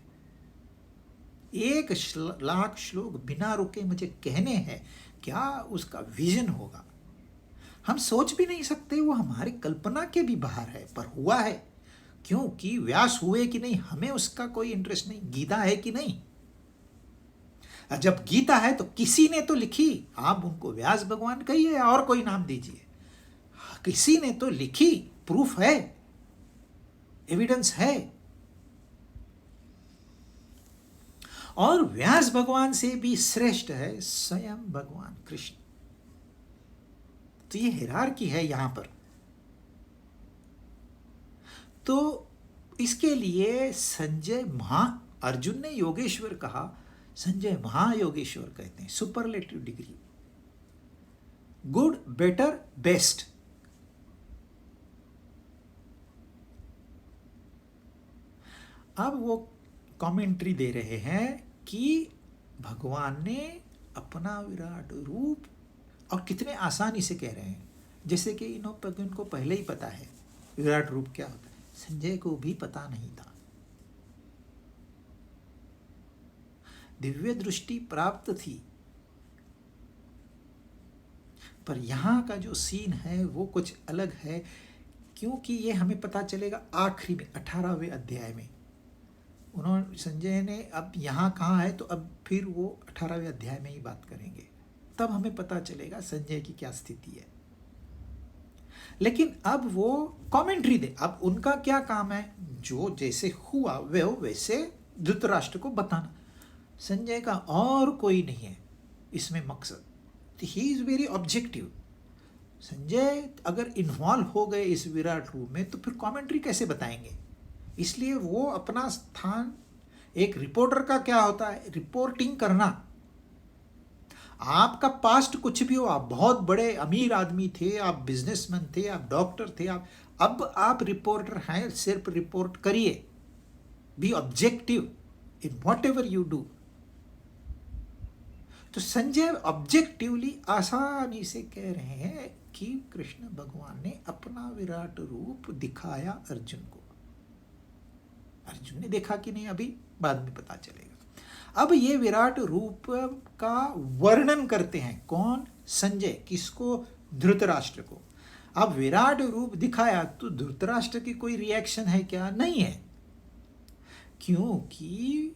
1,00,000 श्लोक बिना रुके मुझे कहने हैं, क्या उसका विजन होगा? हम सोच भी नहीं सकते, वो हमारी कल्पना के भी बाहर है, पर हुआ है। क्योंकि व्यास हुए कि नहीं, हमें उसका कोई इंटरेस्ट नहीं। गीता है कि नहीं? जब गीता है तो किसी ने तो लिखी, आप उनको व्यास भगवान कहिए और कोई नाम दीजिए, किसी ने तो लिखी, प्रूफ है, एविडेंस है। और व्यास भगवान से भी श्रेष्ठ है स्वयं भगवान कृष्ण। तो तो ये हिरार्की है यहां पर। तो इसके लिए संजय अर्जुन ने योगेश्वर कहा, संजय महायोगेश्वर कहते हैं, superlative degree, good, better, best. अब वो कमेंट्री दे रहे हैं कि भगवान ने अपना विराट रूप, और कितने आसानी से कह रहे हैं, जैसे कि इनको पहले ही पता है विराट रूप क्या होता है। संजय को भी पता नहीं था। दिव्य दृष्टि प्राप्त थी, पर यहां का जो सीन है वो कुछ अलग है, क्योंकि ये हमें पता चलेगा आखिरी में 18वें अध्याय में। उन्होंने, संजय ने अब यहाँ कहा है, तो अब फिर वो 18वें अध्याय में ही बात करेंगे, तब हमें पता चलेगा संजय की क्या स्थिति है। लेकिन अब वो कमेंट्री दे, अब उनका क्या काम है, जो जैसे हुआ वैसे धृतराष्ट्र को बताना। संजय का और कोई नहीं है इसमें मकसद, he is very objective. Sanjay अगर इन्वॉल्व हो गए इस विराट रूप में, तो फिर कमेंट्री कैसे बताएंगे। इसलिए वो अपना स्थान, एक रिपोर्टर का क्या होता है, रिपोर्टिंग करना। आपका पास्ट कुछ भी हो, आप बहुत बड़े अमीर आदमी थे, आप बिजनेसमैन थे, आप डॉक्टर थे, अब आप रिपोर्टर हैं, सिर्फ रिपोर्ट करिए, B objective in what ever you do. तो संजय ऑब्जेक्टिवली आसानी से कह रहे हैं कि कृष्ण भगवान ने अपना विराट रूप दिखाया अर्जुन को। अर्जुन ने देखा कि नहीं, अभी बाद में पता चलेगा। अब ये विराट रूप का वर्णन करते हैं कौन, संजय, किसको, धृतराष्ट्र को। अब विराट रूप दिखाया तो धृतराष्ट्र की कोई रिएक्शन है क्या, नहीं है, क्योंकि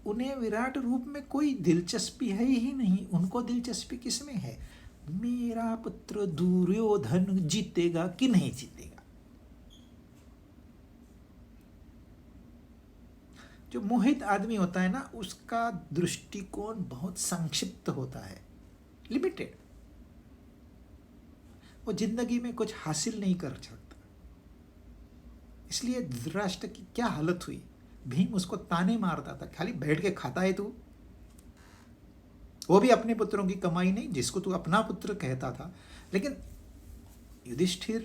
उन्हें विराट रूप में कोई दिलचस्पी है ही नहीं। उनको दिलचस्पी किसमें है, मेरा पुत्र दुर्योधन जीतेगा कि नहीं जीतेगा। जो मोहित आदमी होता है ना, उसका दृष्टिकोण बहुत संक्षिप्त होता है, लिमिटेड। वो जिंदगी में कुछ हासिल नहीं कर सकता। इसलिए धृतराष्ट्र की क्या हालत हुई, भीम उसको ताने मारता था, खाली बैठ के खाता है तू, वो भी अपने पुत्रों की कमाई नहीं, जिसको तू अपना पुत्र कहता था। लेकिन युधिष्ठिर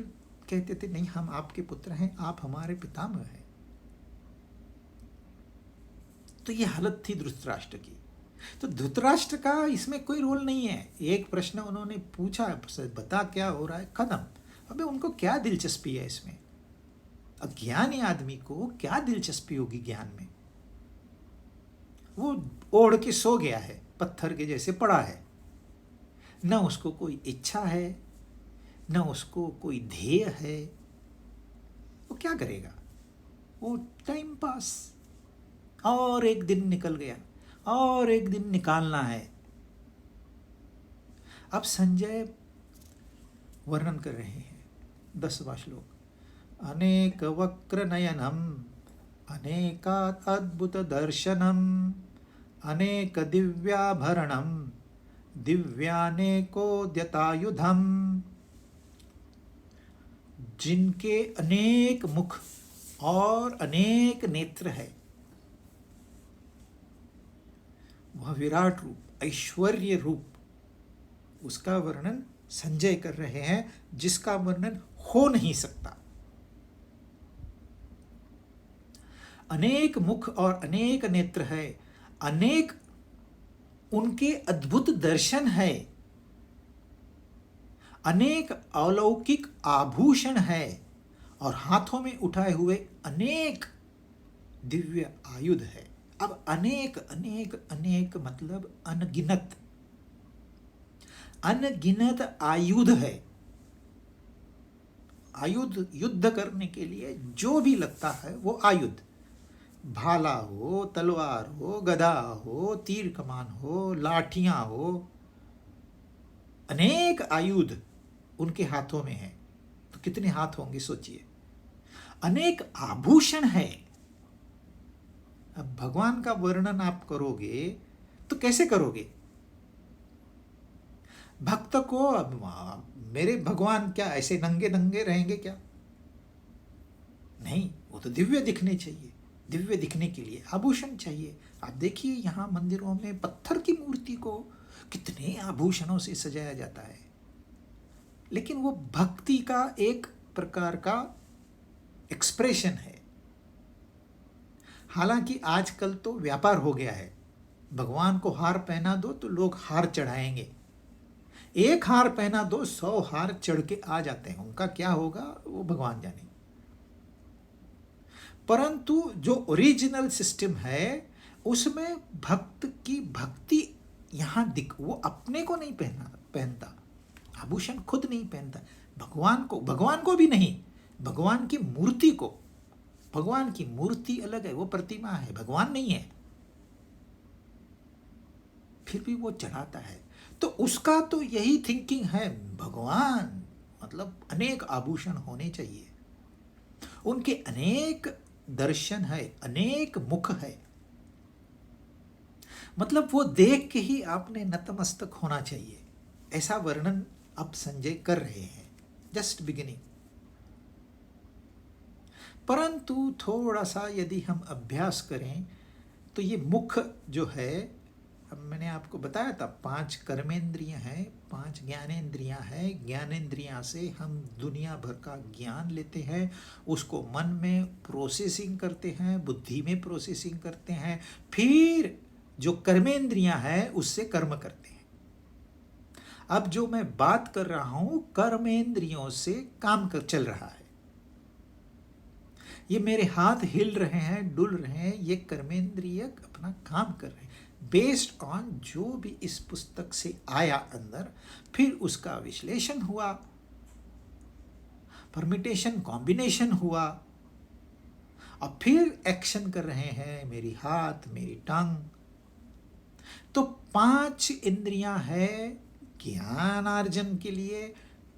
कहते थे नहीं, हम आपके पुत्र हैं, आप हमारे पितामह हैं। तो ये हालत थी धृतराष्ट्र की। तो धृतराष्ट्र का इसमें कोई रोल नहीं है। एक प्रश्न उन्होंने पूछा, बता क्या हो रहा है, खत्म। अबे उनको क्या दिलचस्पी है इसमें, अज्ञानी आदमी को क्या दिलचस्पी होगी ज्ञान में। वो ओढ़ के सो गया है, पत्थर के जैसे पड़ा है, न उसको कोई इच्छा है, न उसको कोई ध्येय है। वो क्या करेगा, वो टाइम पास। और एक दिन निकल गया, और एक दिन निकालना है। अब संजय वर्णन कर रहे हैं 10वां श्लोक। अनेक वक्र नयनम अनेकात् अद्भुत दर्शनम अनेक दिव्याभरणम दिव्यानेकोद्यतायुधम। जिनके अनेक मुख और अनेक नेत्र है, वह विराट रूप, ऐश्वर्य रूप, उसका वर्णन संजय कर रहे हैं, जिसका वर्णन हो नहीं सकता। अनेक मुख और अनेक नेत्र है, अनेक उनके अद्भुत दर्शन है, अनेक अलौकिक आभूषण है, और हाथों में उठाए हुए अनेक दिव्य आयुध है। अब अनेक अनेक अनेक मतलब अनगिनत, अनगिनत आयुध है। आयुध, युद्ध करने के लिए जो भी लगता है वो आयुध, भाला हो, तलवार हो, गदा हो, तीर कमान हो, लाठियां हो, अनेक आयुध उनके हाथों में है। तो कितने हाथ होंगे सोचिए। अनेक आभूषण है। अब भगवान का वर्णन आप करोगे तो कैसे करोगे। भक्त को अब मेरे भगवान क्या ऐसे नंगे नंगे रहेंगे क्या? नहीं, वो तो दिव्य दिखने चाहिए। दिव्य दिखने के लिए आभूषण चाहिए। आप देखिए यहाँ मंदिरों में पत्थर की मूर्ति को कितने आभूषणों से सजाया जाता है, लेकिन वो भक्ति का एक प्रकार का एक्सप्रेशन है। हालांकि आजकल तो व्यापार हो गया है, भगवान को हार पहना दो तो लोग हार चढ़ाएंगे, एक हार पहना दो 100 हार चढ़ के आ जाते हैं, उनका क्या होगा वो भगवान जाने। परंतु जो ओरिजिनल सिस्टम है उसमें भक्त की भक्ति यहाँ वो अपने को नहीं पहनता, आभूषण खुद नहीं पहनता, भगवान को भी नहीं, भगवान की मूर्ति को। भगवान की मूर्ति अलग है, वो प्रतिमा है, भगवान नहीं है, फिर भी वो चढ़ाता है। तो उसका तो यही थिंकिंग है, भगवान मतलब अनेक आभूषण होने चाहिए, उनके अनेक दर्शन है, अनेक मुख है, मतलब वो देख के ही आपने नतमस्तक होना चाहिए। ऐसा वर्णन अब संजय कर रहे हैं, जस्ट बिगिनिंग। परंतु थोड़ा सा यदि हम अभ्यास करें तो ये मुख जो है, अब मैंने आपको बताया था 5 कर्मेंद्रियां हैं, 5 ज्ञानेंद्रियां हैं। ज्ञानेंद्रियां से हम दुनिया भर का ज्ञान लेते हैं, उसको मन में प्रोसेसिंग करते हैं, बुद्धि में प्रोसेसिंग करते हैं, फिर जो कर्मेंद्रियां हैं उससे कर्म करते हैं। अब जो मैं बात कर रहा हूं कर्मेंद्रियों से काम चल रहा है, ये मेरे हाथ हिल रहे हैं, डुल रहे हैं, ये कर्मेंद्रिय अपना काम कर रहे हैं बेस्ड ऑन जो भी इस पुस्तक से आया अंदर, फिर उसका विश्लेषण हुआ, परमिटेशन कॉम्बिनेशन हुआ, और फिर एक्शन कर रहे हैं मेरी हाथ, मेरी टंग। तो 5 इंद्रियां हैं ज्ञानार्जन के लिए,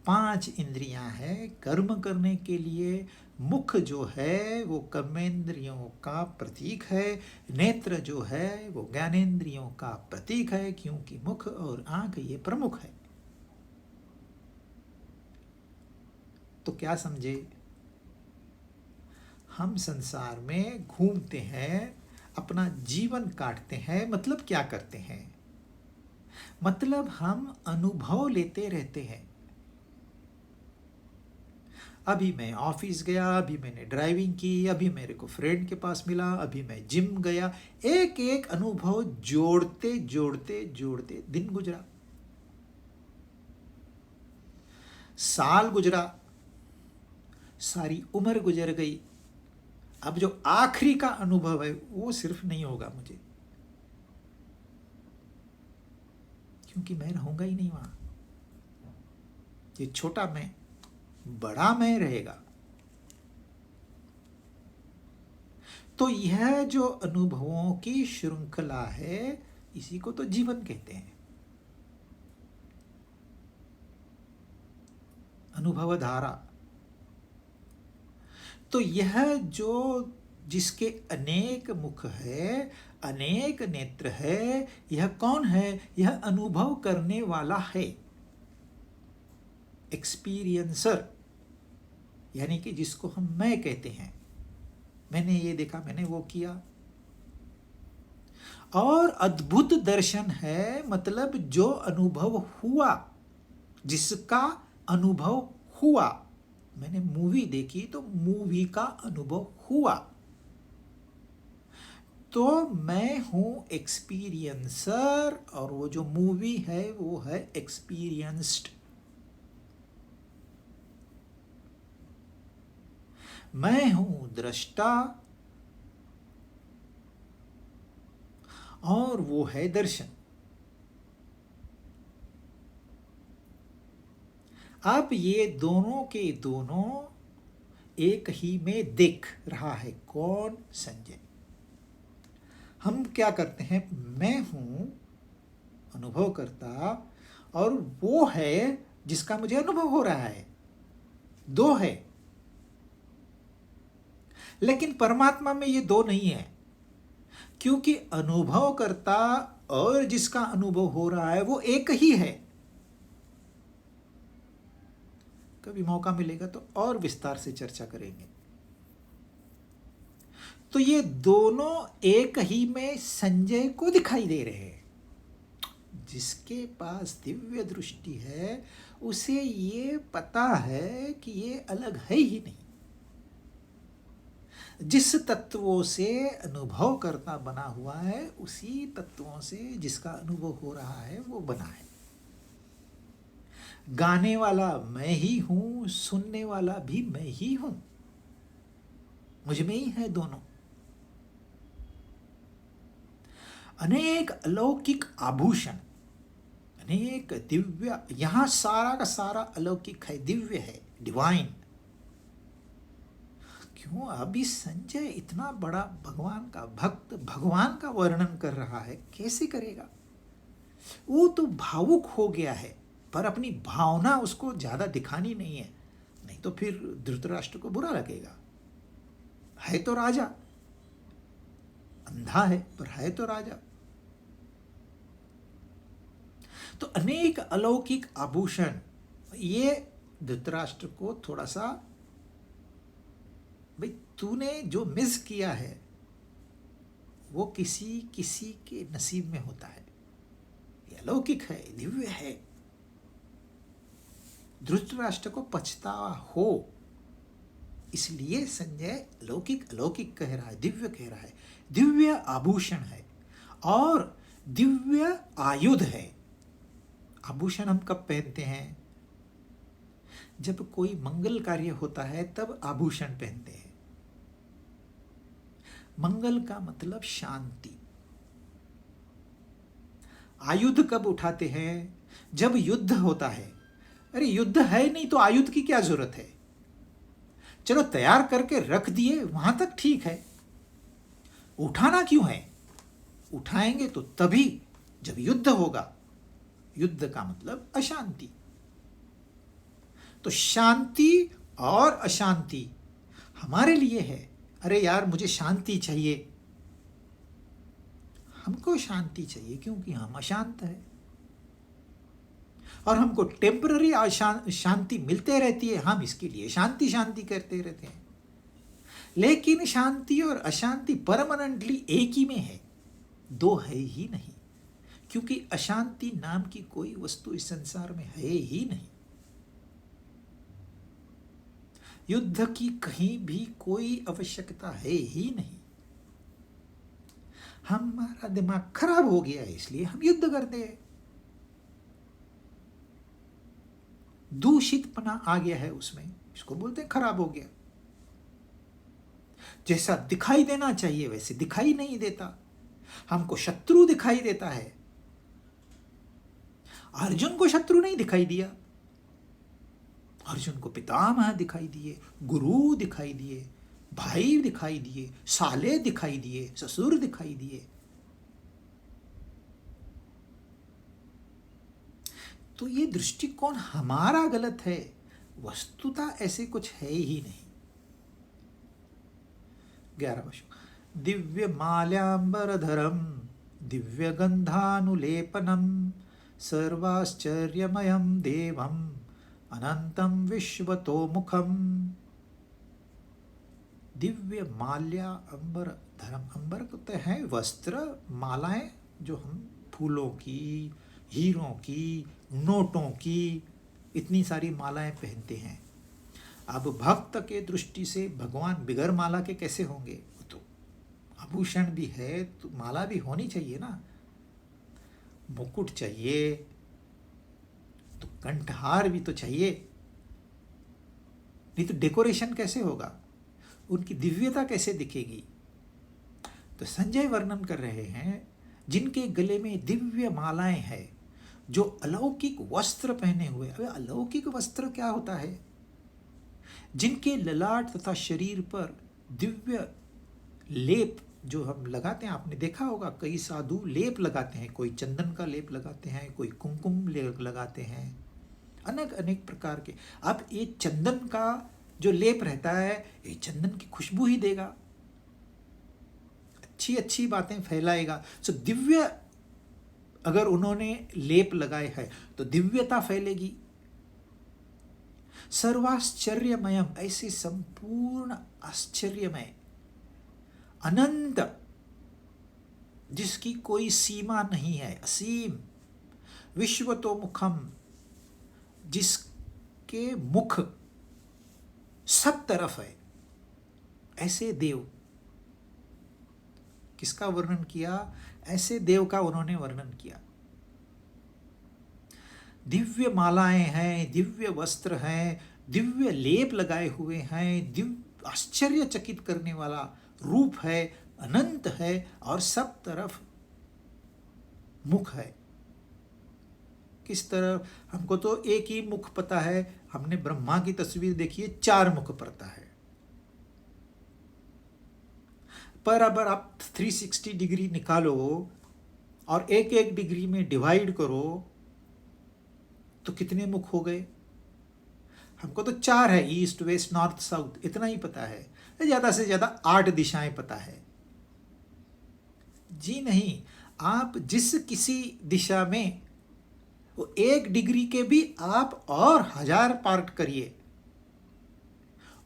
5 इंद्रियां हैं कर्म करने के लिए। मुख जो है वो कर्मेंद्रियों का प्रतीक है, नेत्र जो है वो ज्ञानेंद्रियों का प्रतीक है, क्योंकि मुख और आंख ये प्रमुख है। तो क्या समझे? हम संसार में घूमते हैं, अपना जीवन काटते हैं, मतलब क्या करते हैं? मतलब हम अनुभव लेते रहते हैं। अभी मैं ऑफिस गया, अभी मैंने ड्राइविंग की, अभी मेरे को फ्रेंड के पास मिला, अभी मैं जिम गया, एक एक अनुभव जोड़ते जोड़ते जोड़ते दिन गुजरा, साल गुजरा, सारी उम्र गुजर गई। अब जो आखिरी का अनुभव है वो सिर्फ नहीं होगा मुझे, क्योंकि मैं रहूंगा ही नहीं वहां। ये छोटा मैं, बड़ा मैं रहेगा। तो यह जो अनुभवों की श्रृंखला है, इसी को तो जीवन कहते हैं, अनुभव धारा। तो यह जो जिसके अनेक मुख है, अनेक नेत्र है, यह कौन है? यह अनुभव करने वाला है, एक्सपीरियंसर, यानी कि जिसको हम मैं कहते हैं। मैंने ये देखा, मैंने वो किया। और अद्भुत दर्शन है, मतलब जो अनुभव हुआ, जिसका अनुभव हुआ। मैंने मूवी देखी तो मूवी का अनुभव हुआ, तो मैं हूं एक्सपीरियंसर, और वो जो मूवी है वो है एक्सपीरियंस्ड। मैं हूं दृष्टा, और वो है दर्शन। अब ये दोनों के दोनों एक ही में देख रहा है। कौन? संजय। हम क्या करते हैं? मैं हूं अनुभव करता, और वो है जिसका मुझे अनुभव हो रहा है। दो है, लेकिन परमात्मा में ये दो नहीं है, क्योंकि अनुभव करता और जिसका अनुभव हो रहा है वो एक ही है। कभी मौका मिलेगा तो और विस्तार से चर्चा करेंगे। तो ये दोनों एक ही में संजय को दिखाई दे रहे हैं। जिसके पास दिव्य दृष्टि है उसे ये पता है कि ये अलग है ही नहीं। जिस तत्वों से अनुभव करता बना हुआ है उसी तत्वों से जिसका अनुभव हो रहा है वो बना है। गाने वाला मैं ही हूं, सुनने वाला भी मैं ही हूं, मुझ में ही है दोनों। अनेक अलौकिक आभूषण, अनेक दिव्य, यहां सारा का सारा अलौकिक है, दिव्य है, डिवाइन। क्यों? अभी संजय इतना बड़ा भगवान का भक्त भगवान का वर्णन कर रहा है, कैसे करेगा? वो तो भावुक हो गया है, पर अपनी भावना उसको ज्यादा दिखानी नहीं है, नहीं तो फिर धृतराष्ट्र को बुरा लगेगा। है तो राजा, अंधा है पर है तो राजा। तो अनेक अलौकिक आभूषण, ये धृतराष्ट्र को थोड़ा सा, भाई तूने जो मिस किया है वो किसी किसी के नसीब में होता है। ये अलौकिक है, दिव्य है। धृतराष्ट्र को पछतावा हो, इसलिए संजय अलौकिक अलौकिक कह रहा है, दिव्य कह रहा है। दिव्य आभूषण है और दिव्य आयुध है। आभूषण हम कब पहनते हैं? जब कोई मंगल कार्य होता है तब आभूषण पहनते हैं। मंगल का मतलब शांति। आयुध कब उठाते हैं? जब युद्ध होता है। अरे युद्ध है नहीं तो आयुध की क्या जरूरत है? चलो तैयार करके रख दिए वहां तक ठीक है, उठाना क्यों है? उठाएंगे तो तभी जब युद्ध होगा। युद्ध का मतलब अशांति। तो शांति और अशांति हमारे लिए है। अरे यार मुझे शांति चाहिए, हमको शांति चाहिए क्योंकि हम अशांत हैं और हमको टेम्पररी शांति मिलते रहती है, हम इसके लिए शांति शांति करते रहते हैं। लेकिन शांति और अशांति परमानेंटली एक ही में है, दो है ही नहीं। क्योंकि अशांति नाम की कोई वस्तु इस संसार में है ही नहीं। युद्ध की कहीं भी कोई आवश्यकता है ही नहीं। हमारा दिमाग खराब हो गया है इसलिए हम युद्ध करते हैं। दूषितपना आ गया है उसमें, इसको बोलते हैं खराब हो गया। जैसा दिखाई देना चाहिए वैसे दिखाई नहीं देता, हमको शत्रु दिखाई देता है। अर्जुन को शत्रु नहीं दिखाई दिया, अर्जुन को पितामह दिखाई दिए, गुरु दिखाई दिए, भाई दिखाई दिए, साले दिखाई दिए, ससुर दिखाई दिए। तो ये दृष्टिकोण हमारा गलत है, वस्तुतः ऐसे कुछ है ही नहीं। 11वां श्लोक। दिव्य माल्याम्बरधरम दिव्य गंधानुलेपनम सर्वाश्चर्यमयं देवम अनंतम विश्वतोमुखम। दिव्य माल्या अंबर धर्म, अंबर कहते हैं वस्त्र, मालाएं जो हम फूलों की, हीरों की, नोटों की, इतनी सारी मालाएं पहनते हैं। अब भक्त के दृष्टि से भगवान बिगर माला के कैसे होंगे? वो तो आभूषण भी है तो माला भी होनी चाहिए ना, मुकुट चाहिए तो कंठहार भी तो चाहिए, नहीं तो डेकोरेशन कैसे होगा, उनकी दिव्यता कैसे दिखेगी? तो संजय वर्णन कर रहे हैं जिनके गले में दिव्य मालाएं हैं, जो अलौकिक वस्त्र पहने हुए। अबे अलौकिक वस्त्र क्या होता है? जिनके ललाट तथा शरीर पर दिव्य लेप जो हम लगाते हैं, आपने देखा होगा कई साधु लेप लगाते हैं, कोई चंदन का लेप लगाते हैं, कोई कुमकुम लेप लगाते हैं, अनेक अनेक प्रकार के। अब ये चंदन का जो लेप रहता है ये चंदन की खुशबू ही देगा, अच्छी अच्छी बातें फैलाएगा। सो दिव्य अगर उन्होंने लेप लगाए है तो दिव्यता फैलेगी। सर्वाश्चर्यमयम, ऐसे संपूर्ण आश्चर्यमय, अनंत, जिसकी कोई सीमा नहीं है, असीम, विश्वतोमुखम, जिसके मुख सब तरफ है, ऐसे देव। किसका वर्णन किया? ऐसे देव का उन्होंने वर्णन किया। दिव्य मालाएं हैं, दिव्य वस्त्र हैं, दिव्य लेप लगाए हुए हैं, दिव्य आश्चर्यचकित करने वाला रूप है, अनंत है और सब तरफ मुख है। किस तरह? हमको तो एक ही मुख पता है, हमने ब्रह्मा की तस्वीर देखी है, 4 मुख पड़ता है। पर अगर आप 360 डिग्री निकालो और एक एक डिग्री में डिवाइड करो तो कितने मुख हो गए? हमको तो 4 है, ईस्ट वेस्ट नॉर्थ साउथ, इतना ही पता है। ज्यादा से ज्यादा 8 दिशाएं पता है। जी नहीं, आप जिस किसी दिशा में, वो 1 डिग्री के भी आप और 1000 पार्ट करिए,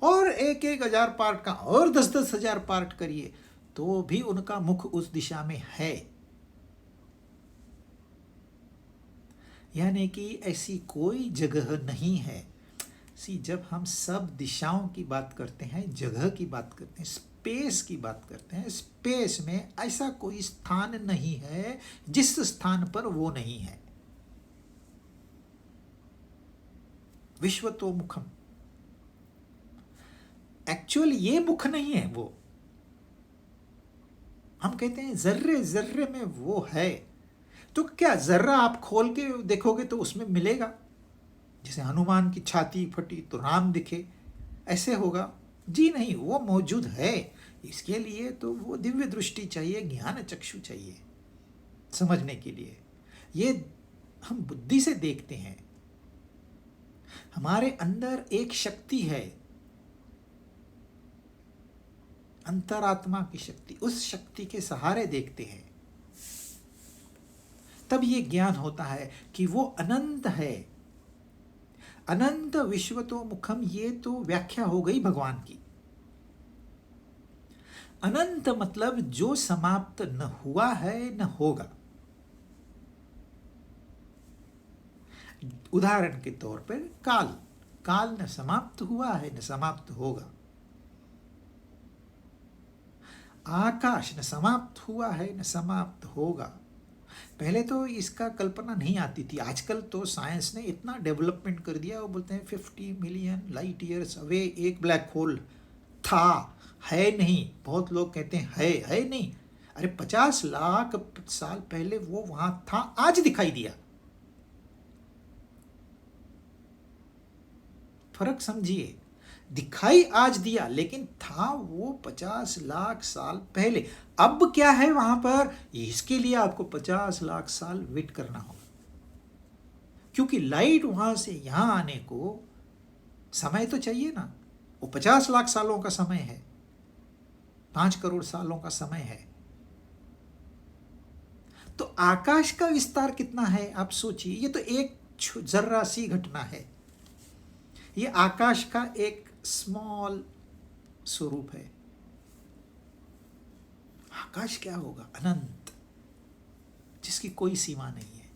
और 1,000 पार्ट का और 10,000 पार्ट करिए, तो भी उनका मुख उस दिशा में है। यानी कि ऐसी कोई जगह नहीं है। जब हम सब दिशाओं की बात करते हैं, जगह की बात करते हैं, स्पेस की बात करते हैं, स्पेस में ऐसा कोई स्थान नहीं है जिस स्थान पर वो नहीं है। विश्वतोमुखम, एक्चुअल ये मुख नहीं है वो। हम कहते हैं जर्रे जर्रे में वो है, तो क्या जर्रा आप खोल के देखोगे तो उसमें मिलेगा? जैसे हनुमान की छाती फटी तो राम दिखे, ऐसे होगा? जी नहीं, वो मौजूद है। इसके लिए तो वो दिव्य दृष्टि चाहिए, ज्ञान चक्षु चाहिए समझने के लिए। ये हम बुद्धि से देखते हैं। हमारे अंदर एक शक्ति है, अंतरात्मा की शक्ति, उस शक्ति के सहारे देखते हैं, तब ये ज्ञान होता है कि वो अनंत है। अनंत विश्वतोमुखम, ये तो व्याख्या हो गई भगवान की। अनंत मतलब जो समाप्त न हुआ है न होगा। उदाहरण के तौर पर काल, काल न समाप्त हुआ है न समाप्त होगा। आकाश न समाप्त हुआ है न समाप्त होगा। पहले तो इसका कल्पना नहीं आती थी, आजकल तो साइंस ने इतना डेवलपमेंट कर दिया। वो बोलते हैं 50 मिलियन लाइट ईयर्स अवे एक ब्लैक होल था, है नहीं। बहुत लोग कहते हैं है नहीं। अरे 50 लाख साल पहले वो वहां था, आज दिखाई दिया। फर्क समझिए, दिखाई आज दिया लेकिन था वो 50 लाख साल पहले। अब क्या है वहां पर, इसके लिए आपको 50 लाख साल वेट करना होगा, क्योंकि लाइट वहां से यहां आने को समय तो चाहिए ना। वो 50 लाख सालों का समय है, 5 करोड़ सालों का समय है। तो आकाश का विस्तार कितना है आप सोचिए। ये तो एक जर्रा सी घटना है। ये आकाश का एक स्मॉल स्वरूप है। आकाश क्या होगा? अनंत, जिसकी कोई सीमा नहीं है।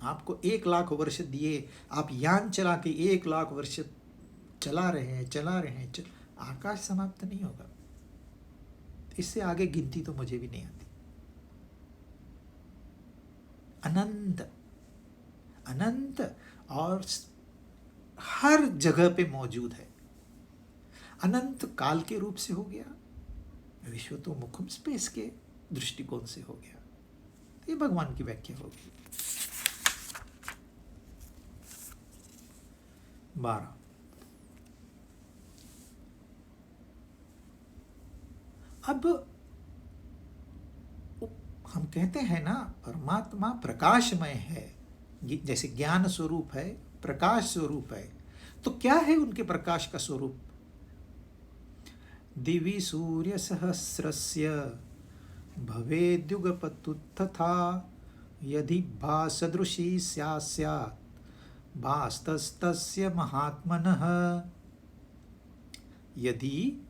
आपको 1 लाख वर्ष दिए, आप यान चला के 1 लाख वर्ष चला रहे हैं, आकाश समाप्त नहीं होगा। इससे आगे गिनती तो मुझे भी नहीं आती। अनंत, अनंत और हर जगह पे मौजूद है। अनंत काल के रूप से हो गया, विश्वतोमुखम स्पेस के दृष्टिकोण से हो गया। ये भगवान की व्याख्या होगी। 12, अब हम कहते हैं ना परमात्मा प्रकाशमय है, जैसे ज्ञान स्वरूप है, प्रकाश स्वरूप है। तो क्या है उनके प्रकाश का स्वरूप? दिवि सूर्य सहस्रस्य भवेद्युगपतुत्तथा यदि भासदृशी स्यात् भास्तस्तस्य महात्मनः। यदि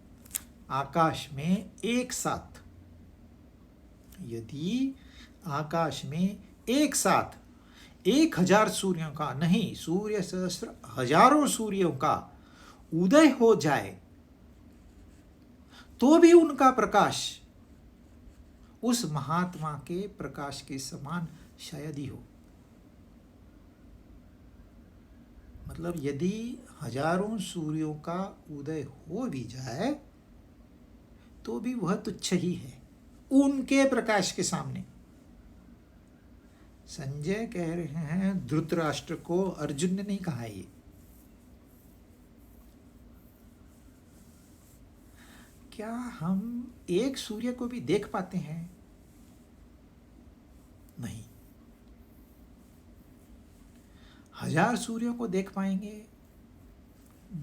आकाश में एक साथ, यदि आकाश में एक साथ 1000 सूर्यों का नहीं, सूर्य सहस्त्र हजारों सूर्यों का उदय हो जाए तो भी उनका प्रकाश उस महात्मा के प्रकाश के समान शायद ही हो। मतलब यदि हजारों सूर्यों का उदय हो भी जाए तो भी वह तुच्छ ही है उनके प्रकाश के सामने। संजय कह रहे हैं धृतराष्ट्र को, अर्जुन ने नहीं कहा ये। क्या हम एक सूर्य को भी देख पाते हैं? नहीं। 1000 सूर्यों को देख पाएंगे?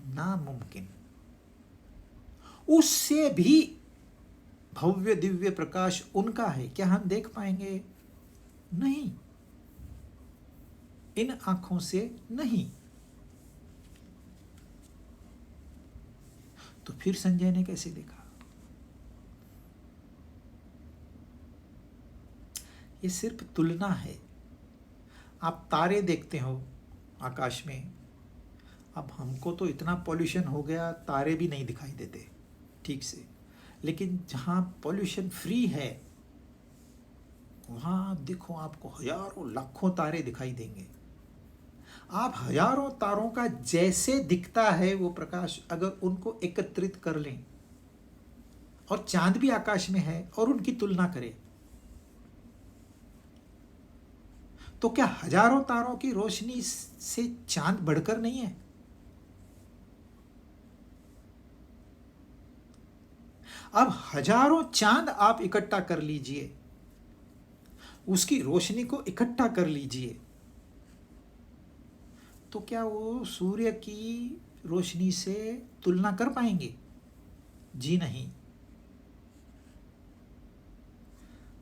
नामुमकिन। उससे भी भव्य दिव्य प्रकाश उनका है, क्या हम देख पाएंगे? नहीं, इन आंखों से नहीं। तो फिर संजय ने कैसे देखा? ये सिर्फ तुलना है। आप तारे देखते हो आकाश में, अब हमको तो इतना पॉल्यूशन हो गया तारे भी नहीं दिखाई देते ठीक से, लेकिन जहाँ पॉल्यूशन फ्री है वहाँ आप देखो, आपको हजारों लाखों तारे दिखाई देंगे। आप हजारों तारों का जैसे दिखता है वो प्रकाश, अगर उनको एकत्रित कर लें और चांद भी आकाश में है और उनकी तुलना करें, तो क्या हजारों तारों की रोशनी से चांद बढ़कर नहीं है? अब हजारों चांद आप इकट्ठा कर लीजिए, उसकी रोशनी को इकट्ठा कर लीजिए, तो क्या वो सूर्य की रोशनी से तुलना कर पाएंगे? जी नहीं।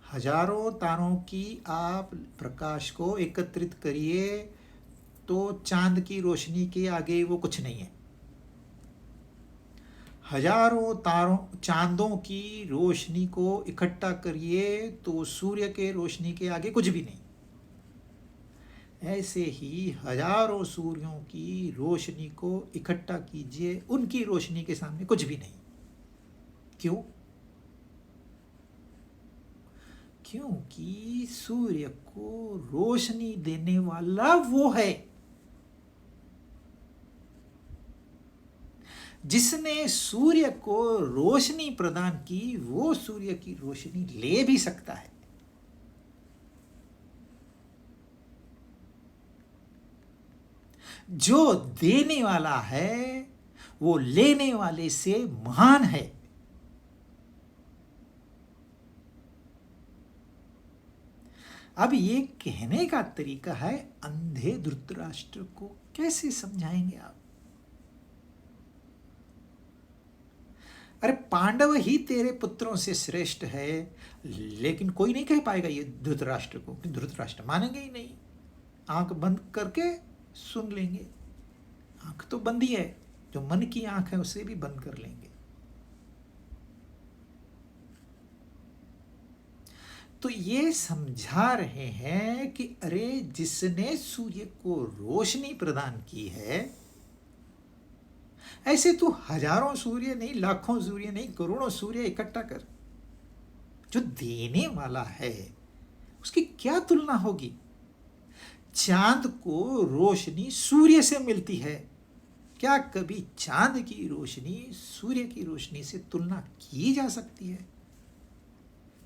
हजारों तारों की आप प्रकाश को एकत्रित करिए तो चांद की रोशनी के आगे वो कुछ नहीं है। हजारों तारों चांदों की रोशनी को इकट्ठा करिए तो सूर्य के रोशनी के आगे कुछ भी नहीं। ऐसे ही हजारों सूर्यों की रोशनी को इकट्ठा कीजिए, उनकी रोशनी के सामने कुछ भी नहीं। क्यों? क्योंकि सूर्य को रोशनी देने वाला वो है जिसने सूर्य को रोशनी प्रदान की, वो सूर्य की रोशनी ले भी सकता है। जो देने वाला है वो लेने वाले से महान है। अब ये कहने का तरीका है, अंधे धृतराष्ट्र को कैसे समझाएंगे आप? अरे पांडव ही तेरे पुत्रों से श्रेष्ठ है, लेकिन कोई नहीं कह पाएगा ये धृतराष्ट्र को, कि धृतराष्ट्र मानेंगे ही नहीं। आंख बंद करके सुन लेंगे। आंख तो बंद ही है, जो मन की आंख है उसे भी बंद कर लेंगे। तो ये समझा रहे हैं कि अरे जिसने सूर्य को रोशनी प्रदान की है, ऐसे तू हजारों सूर्य नहीं, लाखों सूर्य नहीं, करोड़ों सूर्य इकट्ठा कर। जो देने वाला है उसकी क्या तुलना होगी? चांद को रोशनी सूर्य से मिलती है, क्या कभी चांद की रोशनी सूर्य की रोशनी से तुलना की जा सकती है?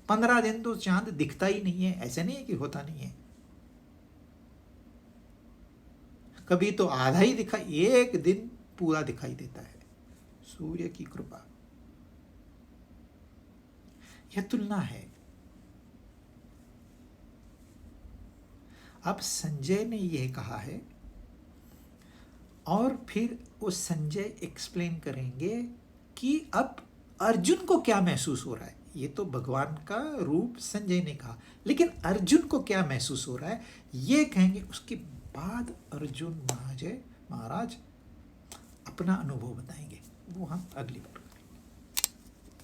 15 दिन तो चांद दिखता ही नहीं है, ऐसा नहीं है कि होता नहीं है। कभी तो आधा ही दिखा, एक दिन पूरा दिखाई देता है। सूर्य की कृपा, यह तुलना है। अब संजय ने यह कहा है और फिर वो संजय एक्सप्लेन करेंगे कि अब अर्जुन को क्या महसूस हो रहा है। ये तो भगवान का रूप संजय ने कहा, लेकिन अर्जुन को क्या महसूस हो रहा है ये कहेंगे, उसके बाद अर्जुन महाराज अपना अनुभव बताएंगे, वो हम अगली बार